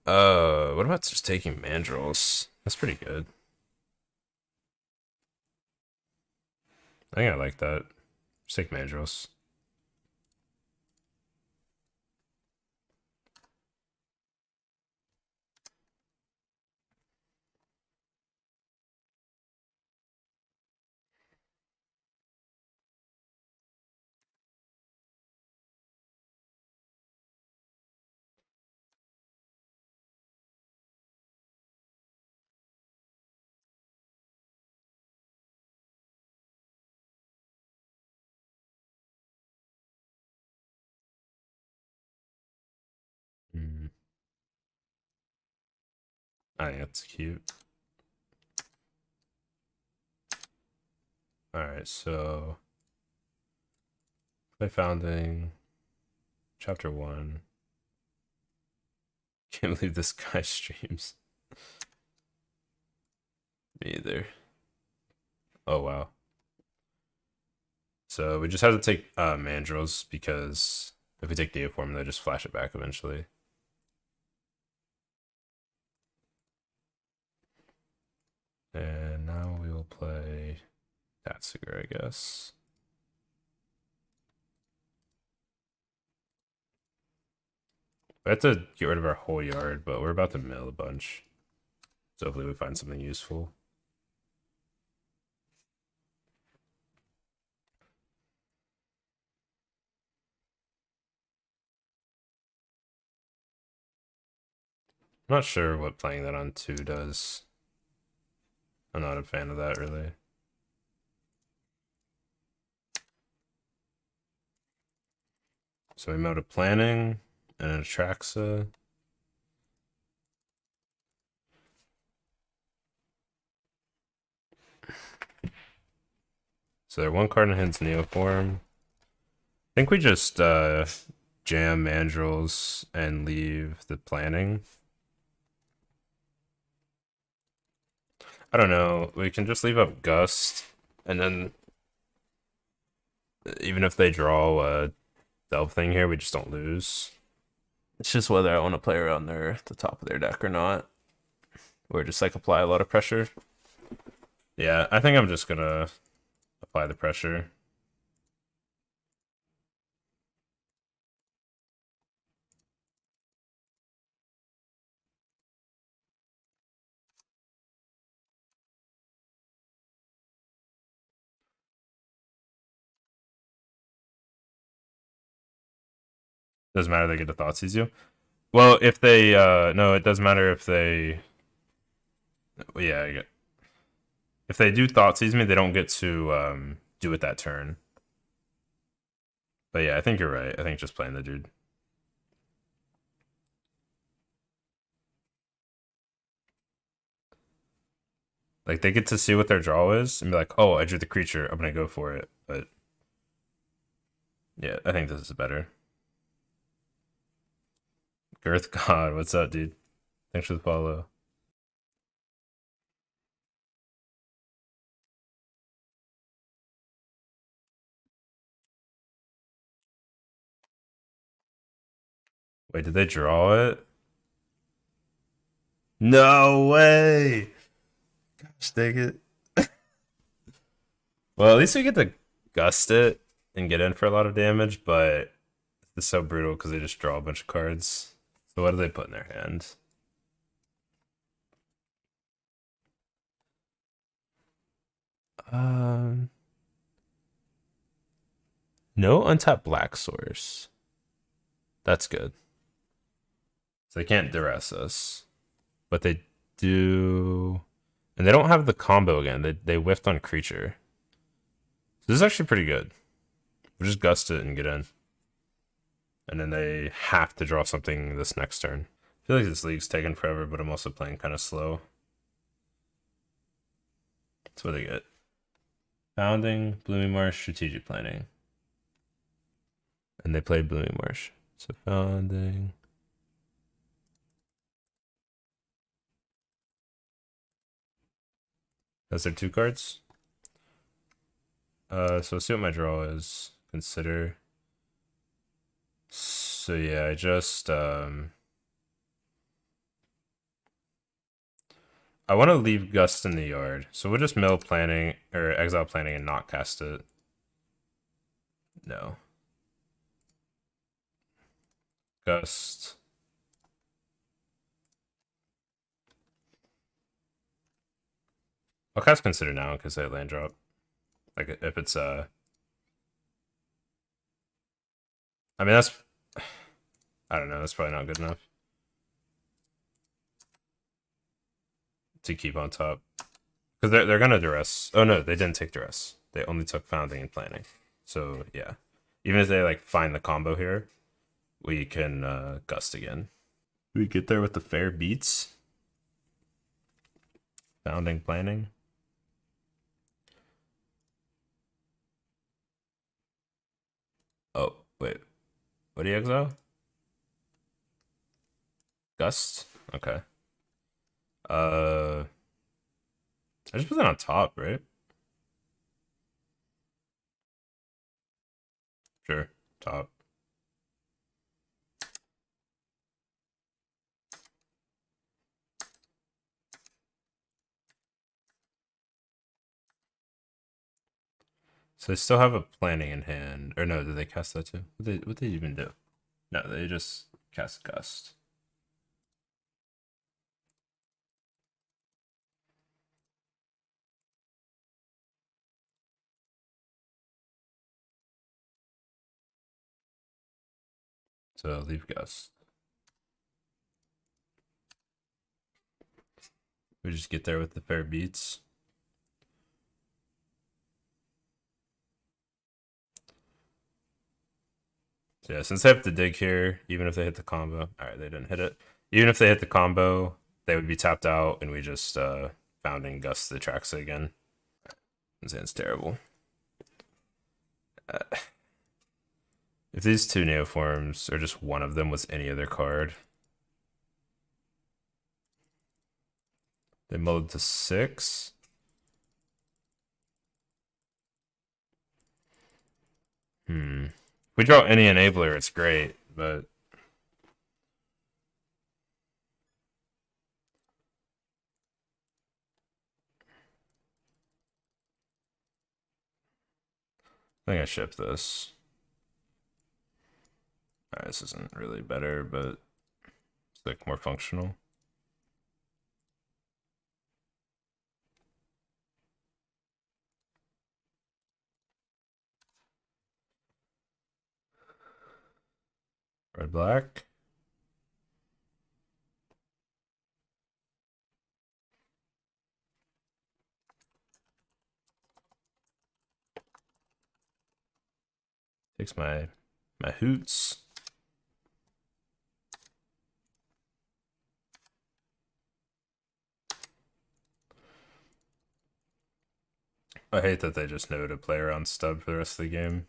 what about just taking Mandrills? That's pretty good. I think I like that. Just take Mandrills. Mm. I think that's cute. Alright, so... Play Founding. Chapter 1. Can't believe this guy streams. Me either. Oh, wow. So we just have to take Mandrills because if we take Neoform, they just flash it back eventually. And now we will play Tatsuger, I guess. We have to get rid of our whole yard, but we're about to mill a bunch. So hopefully we find something useful. I'm not sure what playing that on 2 does. I'm not a fan of that, really. So we mode a planning and an Atraxa. So they're 1 card in hand's Neoform. I think we just jam Mandrills and leave the planning. I don't know. We can just leave up Gust, and then even if they draw a Delve thing here, we just don't lose. It's just whether I want to play around the top of their deck or not, or just like apply a lot of pressure. Yeah, I think I'm just gonna apply the pressure. Doesn't matter, they get to Thoughtseize you. Well, if they no, it does matter if they yeah, I get. If they do Thoughtseize me, they don't get to do it that turn. But yeah, I think you're right. I think just playing the dude. Like they get to see what their draw is and be like, oh, I drew the creature, I'm gonna go for it. But yeah, I think this is better. Girth God, what's up, dude? Thanks for the follow. Wait, did they draw it? No way! Gosh, dang it. Well, at least we get to gust it and get in for a lot of damage, but it's so brutal because they just draw a bunch of cards. So what do they put in their hand? Um, no untapped black source. That's good. So they can't duress us, but they do, and they don't have the combo again. They whiffed on creature. So this is actually pretty good. We just gust it and get in, and then they have to draw something this next turn. I feel like this league's taking forever, but I'm also playing kind of slow. That's what they get. Founding, Blooming Marsh, Strategic Planning. And they played Blooming Marsh. So Founding. That's their 2 cards. So let's see what my draw is. Consider. So yeah, I just I want to leave Gust in the yard. So we'll just mill planning or exile planning and not cast it. No. Gust. I'll cast Consider now because I land drop. Like if it's I mean that's I don't know, that's probably not good enough to keep on top. Because they're gonna duress. Oh no, they didn't take duress. They only took founding and planning. So yeah. Even if they like find the combo here, we can gust again. We get there with the fair beats. Founding, planning. Oh, wait. What do you exile? Gust? Okay. I just put that on top, right? Sure. Top. So they still have a planning in hand. Or no, did they cast that too? What they even do? No, they just cast Gust. So leave Gust. We just get there with the fair beats. So yeah, since they have to dig here, even if they hit the combo. Alright, they didn't hit it. Even if they hit the combo, they would be tapped out, and we just founding Gust the Atraxa again. This hand's terrible. If these 2 Neoforms, or just one of them was any other card, they mulled to 6. If we draw any enabler, it's great, but I think I ship this. Alright, this isn't really better, but it's like more functional. Red black. Takes my hoots. I hate that they just know to play around stub for the rest of the game.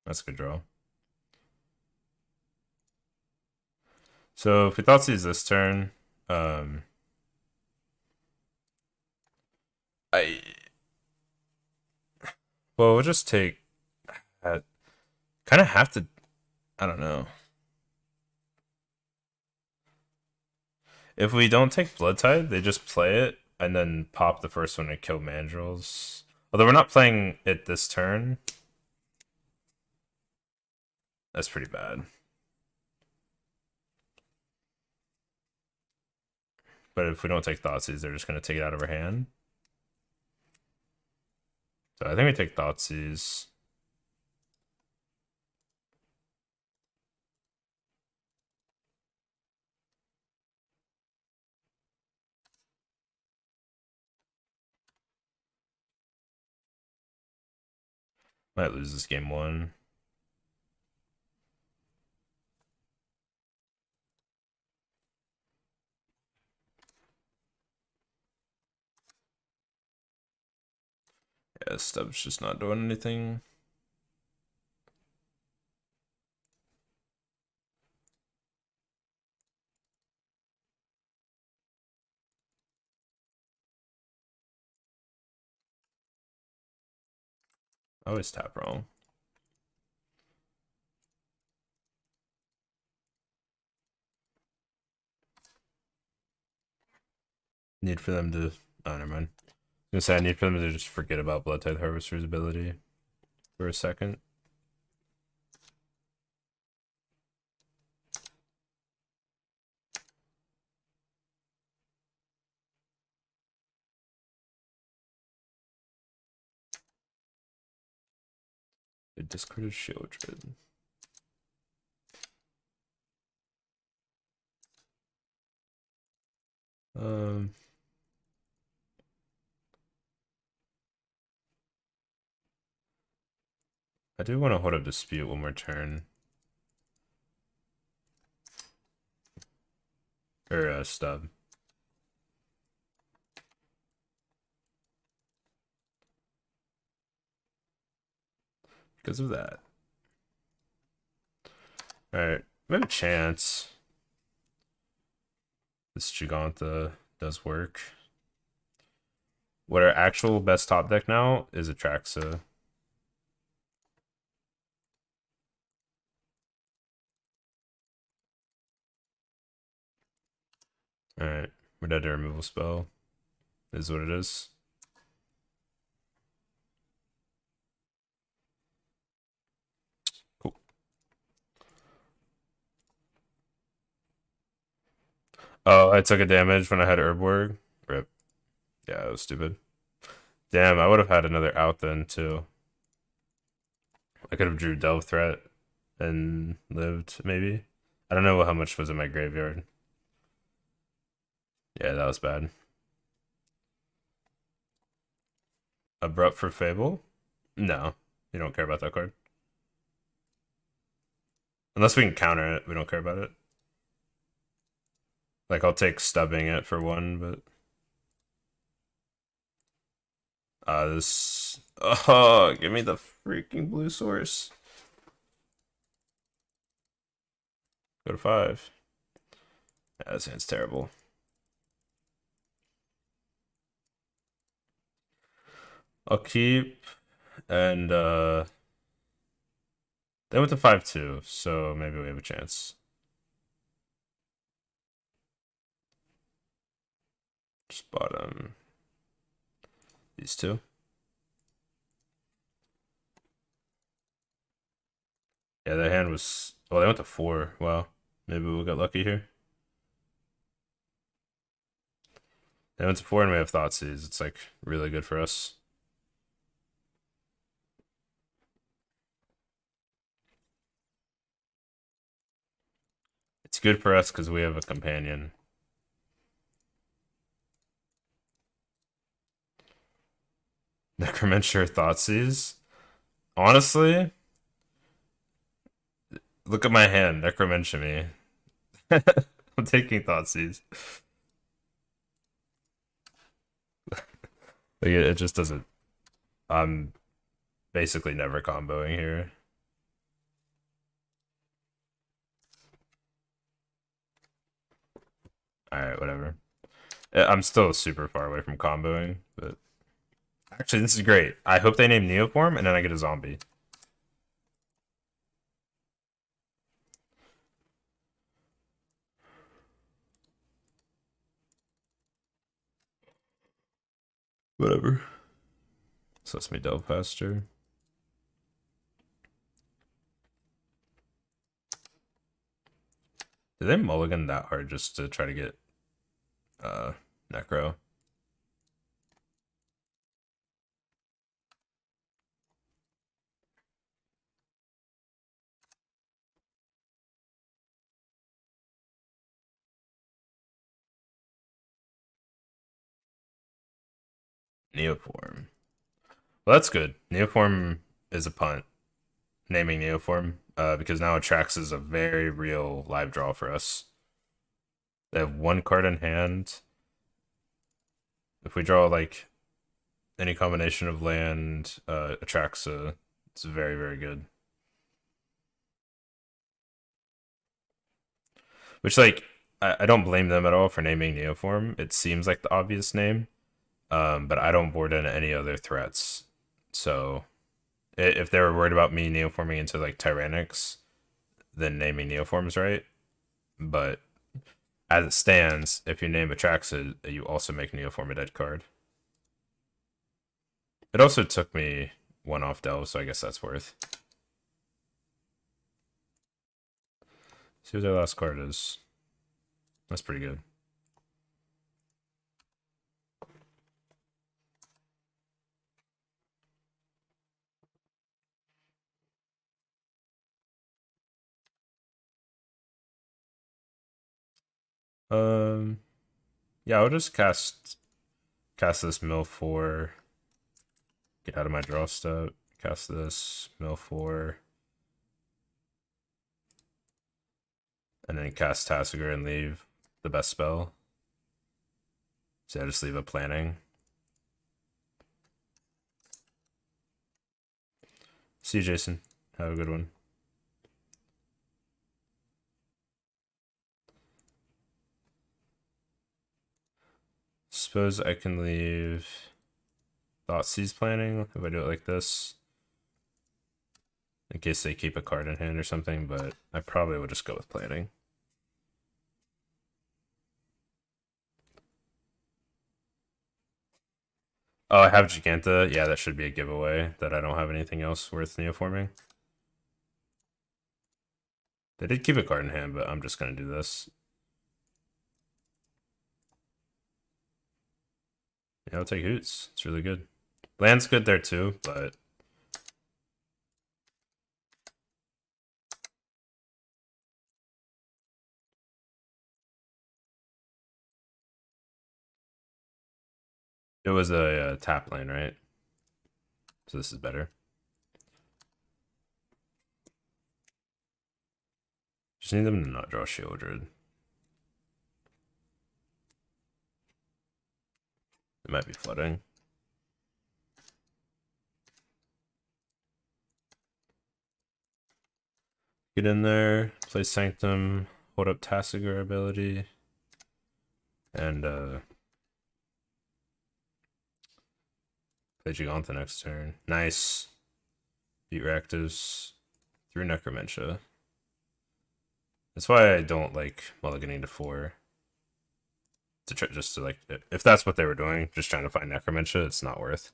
That's a good draw. So if we thought sees this turn, I well we'll just take. I kind of have to. I don't know. If we don't take Blood Tide, they just play it and then pop the first one and kill Mandrills. Although we're not playing it this turn. That's pretty bad. But if we don't take Thoughtseize, they're just going to take it out of our hand. So I think we take Thoughtseize. Might lose this game one. Yeah, Stub's just not doing anything. I always tap wrong. Need for them to. Oh, never mind. I was gonna say I need for them to just forget about Blood Tide Harvester's ability for a second. They discarded Shield Dread. Um, I do want to hold up Dispute one more turn. Or Stub. Because of that. Alright, we have a chance. This Giganta does work. What our actual best top deck now is Atraxa. Alright, we're dead to removal spell. Is what it is. Cool. Oh, I took a damage when I had Urborg. Rip. Yeah, that was stupid. Damn, I would have had another out then too. I could have drew Delve Threat and lived, maybe. I don't know how much was in my graveyard. Yeah, that was bad. Abrupt for Fable? No, you don't care about that card. Unless we can counter it, we don't care about it. Like, I'll take stubbing it for one, but... this... Oh, give me the freaking blue source. Go to 5. Yeah, that sounds terrible. I'll keep, and, they went to 5-2, so maybe we have a chance. Just bottom these two. Yeah, that hand was... Oh, they went to 4. Wow. Maybe we'll get lucky here. They went to 4 and we have Thoughtseize. It's, like, really good for us. It's good for us because we have a companion. Necromancer Thoughtseize? Honestly, look at my hand, Necromentia me. I'm taking Thoughtseize. Like it just doesn't. I'm basically never comboing here. Alright, whatever. I'm still super far away from comboing, but actually this is great. I hope they name Neoform and then I get a zombie. Whatever. So lets me delve faster. Did they mulligan that hard just to try to get Necro? Neoform. Well, that's good. Neoform is a punt. Naming Neoform, because now Atraxa is a very real live draw for us. They have one card in hand. If we draw like any combination of land, Atraxa, it's very, very good. Which, like, I don't blame them at all for naming Neoform. It seems like the obvious name, but I don't board in any other threats. So, if they were worried about me Neoforming into like Tyrannics, then naming Neoform's right. But as it stands, if you name Atraxa, you also make Neoform a dead card. It also took me one off Delve, so I guess that's worth. See what their last card is. That's pretty good. Yeah, I'll just cast this mill 4. Get out of my draw step. Cast this mill 4. And then cast Tassiger and leave the best spell. So I just leave a planning. See you, Jason. Have a good one. Suppose I can leave Thoughtseize planning if I do it like this. In case they keep a card in hand or something, but I probably would just go with planning. Oh, I have Giganta. Yeah, that should be a giveaway that I don't have anything else worth neoforming. They did keep a card in hand, but I'm just going to do this. Yeah, I'll take Hoots. It's really good. Land's good there too, but... It was a tap lane, right? So this is better. Just need them to not draw Shieldred. It might be flooding. Get in there, play Sanctum, hold up Tassiger ability, and play Giganta next turn. Nice. Beat Rakdos through Necromentia. That's why I don't like mulliganing to 4. To try, just to like, if that's what they were doing, just trying to find Necromentia, it's not worth.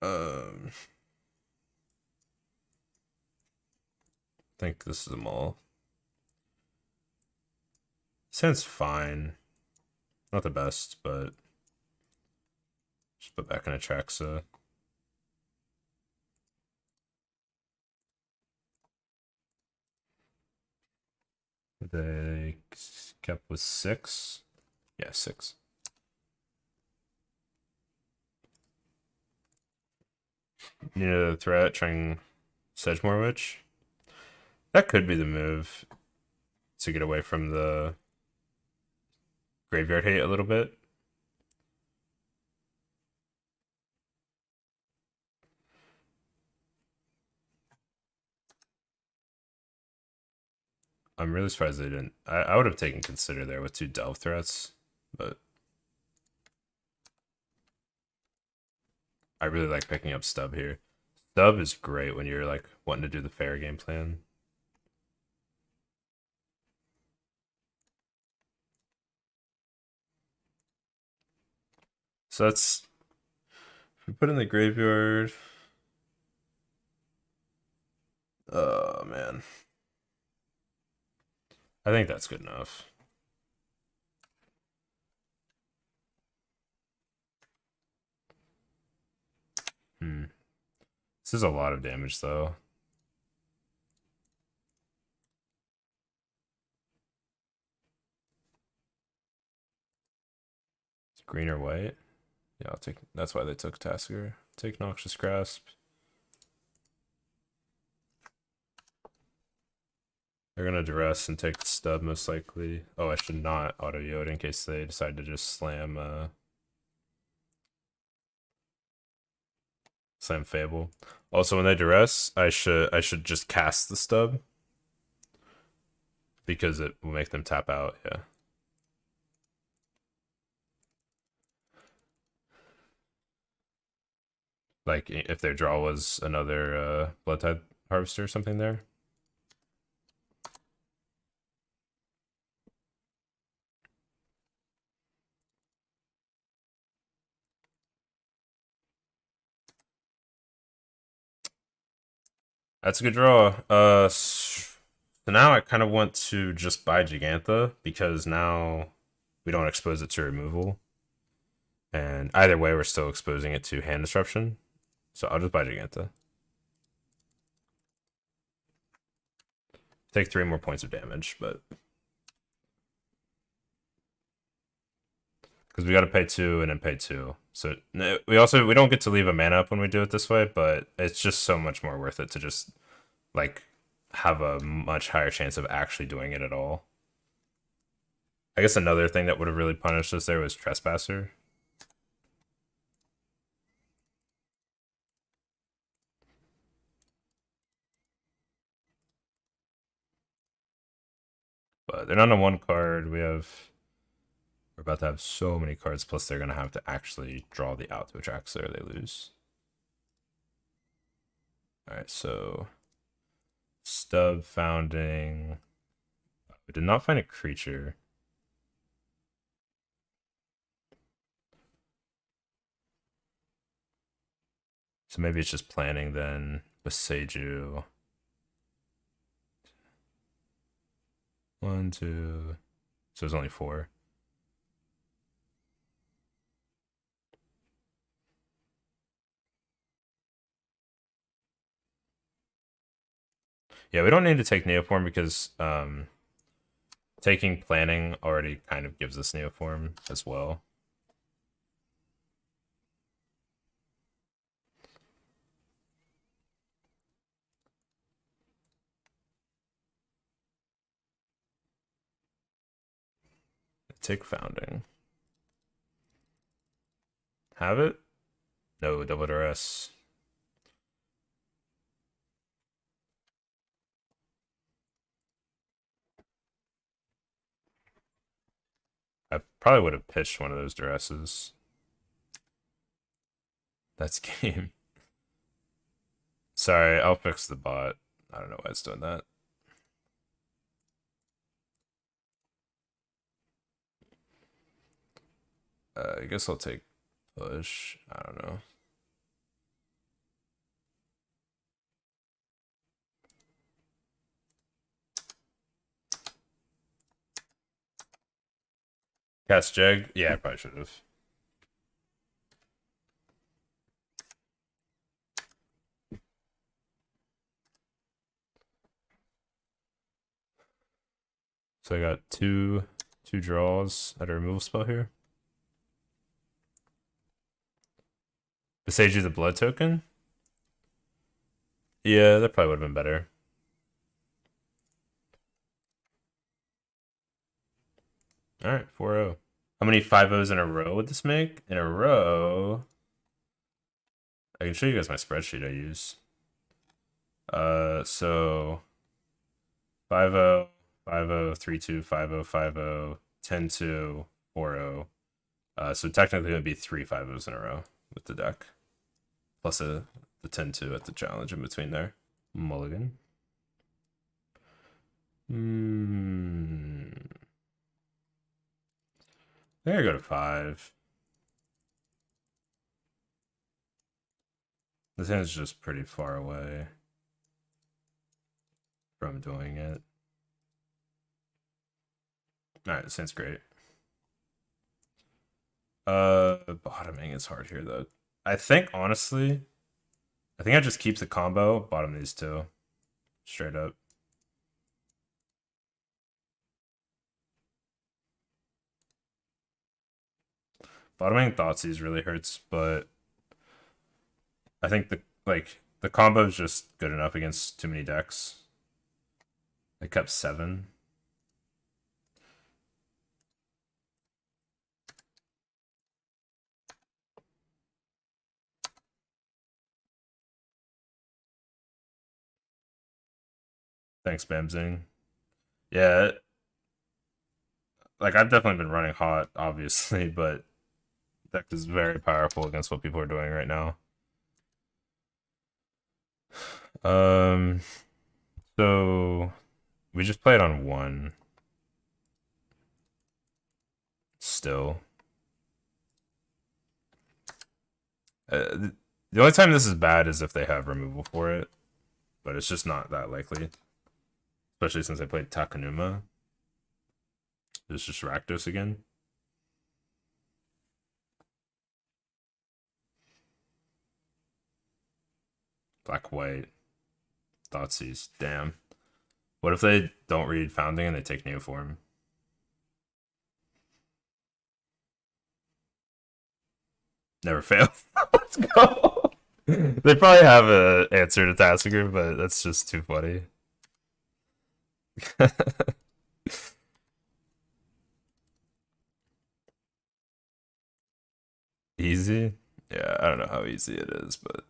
I think this is a mall. Sounds fine. Not the best, but just put back in Atraxa. They kept with 6. Yeah, 6. You know, the threat, trying Sedgemoor Witch. That could be the move to get away from the graveyard hate a little bit. I'm really surprised they didn't. I would have taken Consider there with 2 Delve threats, but I really like picking up Stub here. Stub is great when you're like wanting to do the fair game plan. So that's, if we put in the graveyard. Oh man, I think that's good enough. This is a lot of damage though. It's green or white. Yeah, I'll take. That's why they took Tasker. Take Noxious Grasp. They're gonna duress and take the Stub most likely. Oh, I should not auto Yod in case they decide to just slam slam Fable. Also, when they duress, I should just cast the Stub because it will make them tap out. Yeah. Like if their draw was another Blood Tide Harvester or something there. That's a good draw. So now I kind of want to just buy Gigantha because now we don't expose it to removal. And either way, we're still exposing it to hand disruption. So I'll just buy Gigantha. Take 3 more points of damage, but because we got to pay 2 and then pay 2. So we don't get to leave a mana up when we do it this way, but it's just so much more worth it to just like have a much higher chance of actually doing it at all. I guess another thing that would have really punished us there was Trespasser. But they're not on 1 card. We're about to have so many cards, plus they're going to have to actually draw the out to Atraxa or they lose. Alright, so Stub Founding. We did not find a creature. So maybe it's just planning then. Boseiju. 1, 2. So it's only 4. Yeah, we don't need to take Neoform because taking planning already kind of gives us Neoform as well. Take Founding. Have it? No, double duress. I probably would have pitched one of those duresses. That's game. Sorry, I'll fix the bot. I don't know why it's doing that. I guess I'll take push. I don't know. Cast Jag? Yeah, I probably should have. So I got 2 2 draws at a removal spell here. Besage you the blood token? Yeah, that probably would have been better. Alright, 4-0. How many 5-0s in a row would this make? In a row... I can show you guys my spreadsheet I use. So 5-0, 5-0, 3-2, 5-0, 5-0, 10-2, 4-0. So technically it would be 3 5-0s in a row with the deck. Plus the 10-2 at the challenge in between there. Mulligan. There, go to 5. This hand's just pretty far away from doing it. Alright, this hand's great. Bottoming is hard here though. I think honestly, I just keep the combo, bottom these two. Straight up. Bottoming Thoughtseize really hurts, but I think the combo is just good enough against too many decks. I kept 7. Thanks, Bamzing. Yeah, like I've definitely been running hot, obviously, but deck is very powerful against what people are doing right now. So we just played on 1. Still. The only time this is bad is if they have removal for it, but it's just not that likely. Especially since I played Takanuma. It's just Rakdos again. Black-white. Thoughtseize. Damn. What if they don't read Founding and they take Neoform? Never fail. Let's go. They probably have an answer to Tassiger, but that's just too funny. Easy? Yeah, I don't know how easy it is, but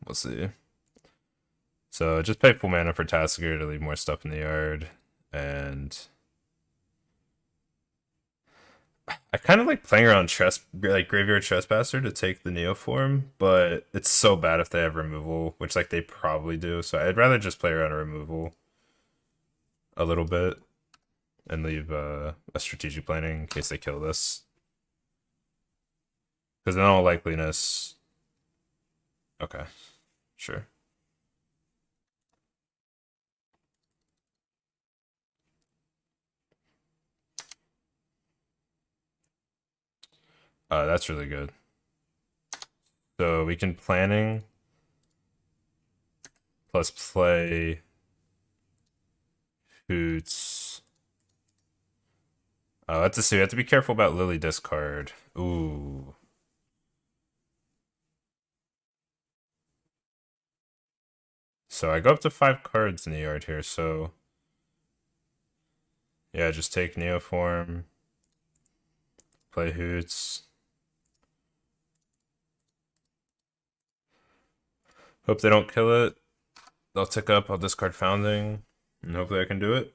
we'll see. So just pay full mana for Tassiger to leave more stuff in the yard, and I kind of like playing around Graveyard Trespasser to take the Neoform, but it's so bad if they have removal, which like they probably do. So I'd rather just play around a removal a little bit and leave a strategic planning in case they kill this. Because in all likeliness, okay, sure. That's really good. So we can planning plus play Hoots. Oh, let's see. We have to be careful about Lily discard. Ooh. So I go up to 5 cards in the yard here, so yeah, just take Neoform, play Hoots. Hope they don't kill it. They'll tick up, I'll discard Founding, and hopefully I can do it.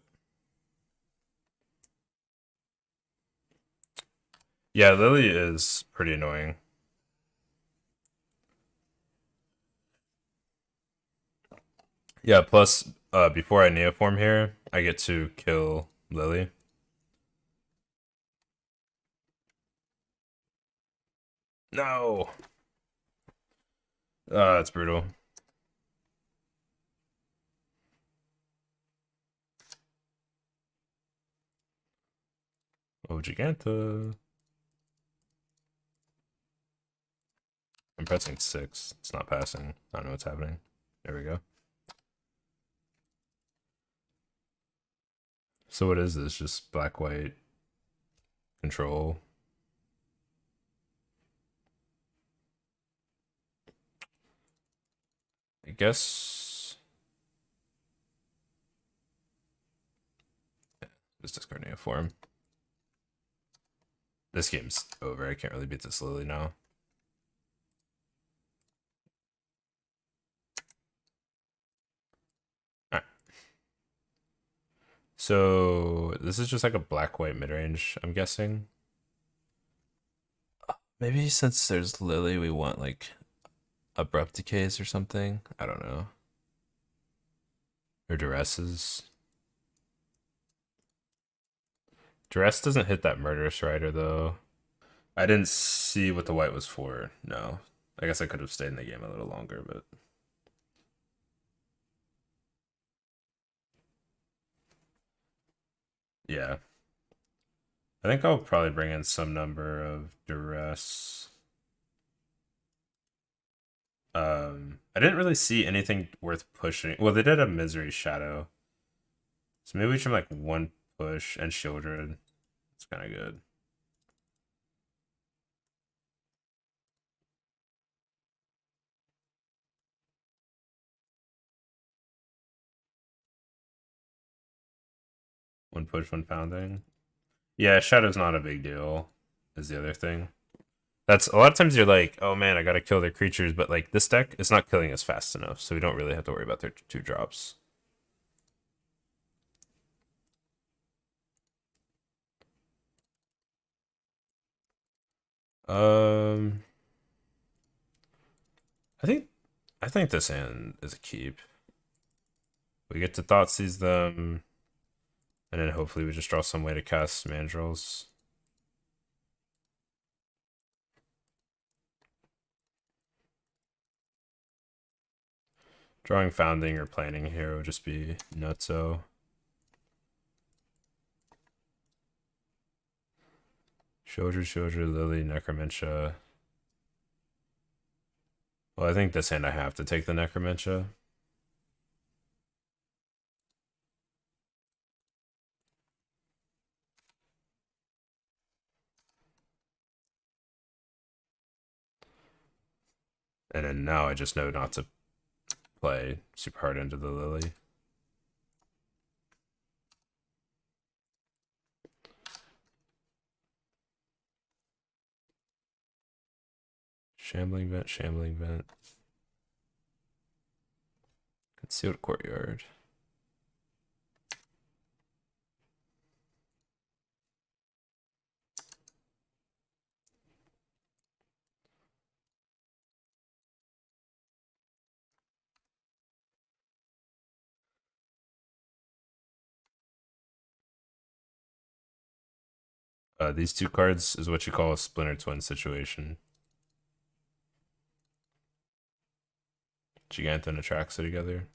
Yeah, Lily is pretty annoying. Yeah, plus, before I Neoform here, I get to kill Lily. No! That's brutal. Oh, Giganta. I'm pressing 6. It's not passing. I don't know what's happening. There we go. So what is this? Just black, white, control. I guess just discard Neoform. This game's over. I can't really beat this Lily now. Alright. So this is just like a black-white mid-range, I'm guessing. Maybe since there's Lily, we want like abrupt decays or something. I don't know. Or duresses. Duress doesn't hit that murderous rider though. I didn't see what the white was for. No. I guess I could have stayed in the game a little longer, but yeah. I think I'll probably bring in some number of duress. I didn't really see anything worth pushing. Well, they did a misery shadow. So maybe we should like one push and shieldred. It's kind of good. One push, one pounding. Yeah, shadow's not a big deal, is the other thing. That's a lot of times you're like, oh man, I gotta kill their creatures, but like this deck is not killing us fast enough, so we don't really have to worry about their 2 drops. Um, I think this hand is a keep. We get to Thoughtseize them, and then hopefully we just draw some way to cast Mandrills. Drawing Founding or Planning here would just be nutso. Shieldred, Lily, Necromentia. Well, I think this hand I have to take the Necromentia. And then now I just know not to play super hard into the Lily. Shambling Vent. Concealed Courtyard. These 2 cards is what you call a Splinter Twin situation. Giganta and Atraxa together.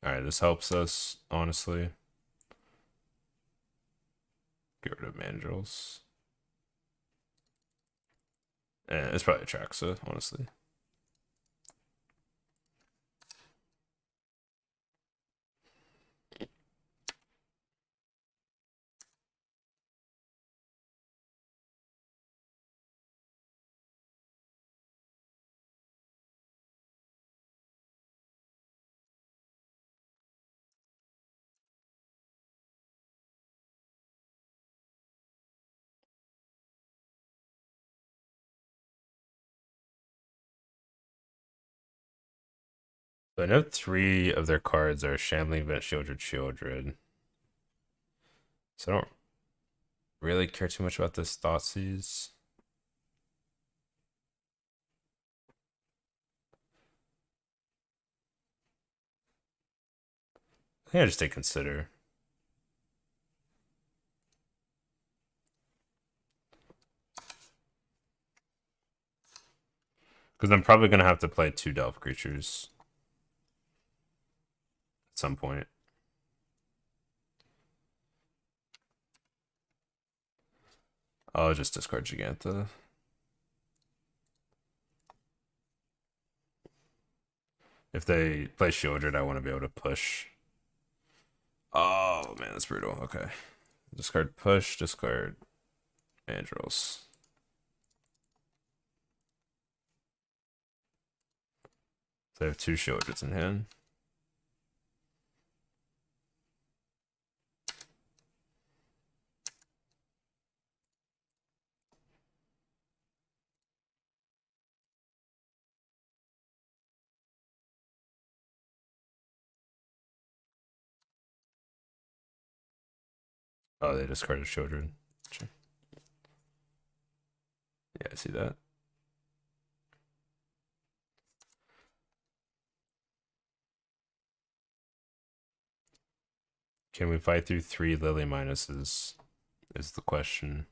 Alright, this helps us, honestly. Get rid of Mandrills. And it's probably Atraxa, honestly. So I know 3 of their cards are Shambling Vent, Shieldred. So I don't really care too much about this Thoughtseize. I think I just take Consider. Because I'm probably going to have to play 2 Delve creatures at some point. I'll just discard Giganta. If they play Shieldred, I want to be able to push. Oh man, that's brutal. Okay. Discard push, discard Andros. So I have 2 Shieldreds in hand. Oh, they discarded Shieldred. Sure. Yeah, I see that. Can we fight through 3 Lily minuses? Is the question.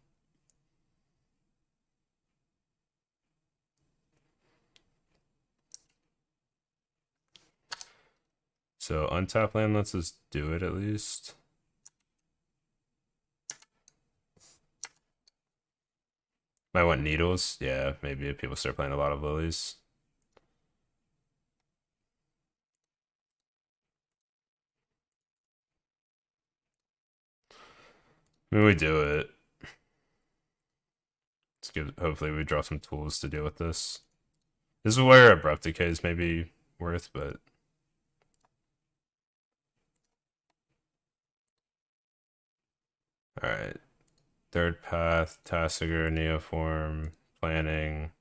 So untap land lets us do it at least. Might want needles. Yeah, maybe if people start playing a lot of lilies. I mean, we do it. Let's give. Hopefully, we draw some tools to deal with this. This is where abrupt decay is maybe worth, but all right. Third path, Tassiger, Neoform, planning.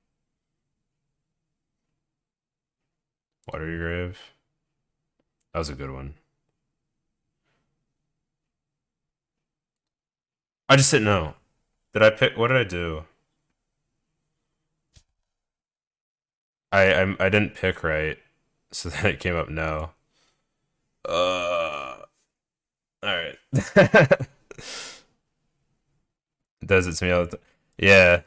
Watery Grave. That was a good one. I just didn't know. Did I pick? What did I do? I didn't pick right, so then it came up no. All right. Does it to me all the time. Yeah.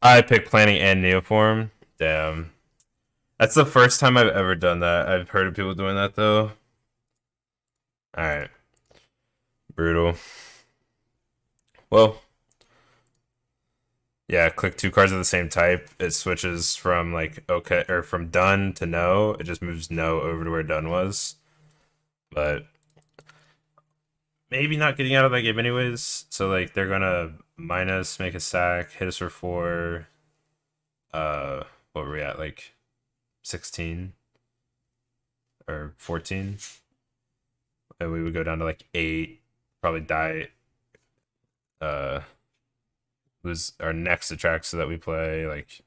I picked planning and Neoform. Damn. That's the first time I've ever done that. I've heard of people doing that though. Alright. Brutal. Well. Yeah, click 2 cards of the same type. It switches from like okay or from done to no. It just moves no over to where done was. But maybe not getting out of that game anyways. So like they're gonna minus, make a sack, hit us for 4. What were we at? Like 16 or 14, and we would go down to like 8, probably die, lose our next Atraxa that we play, like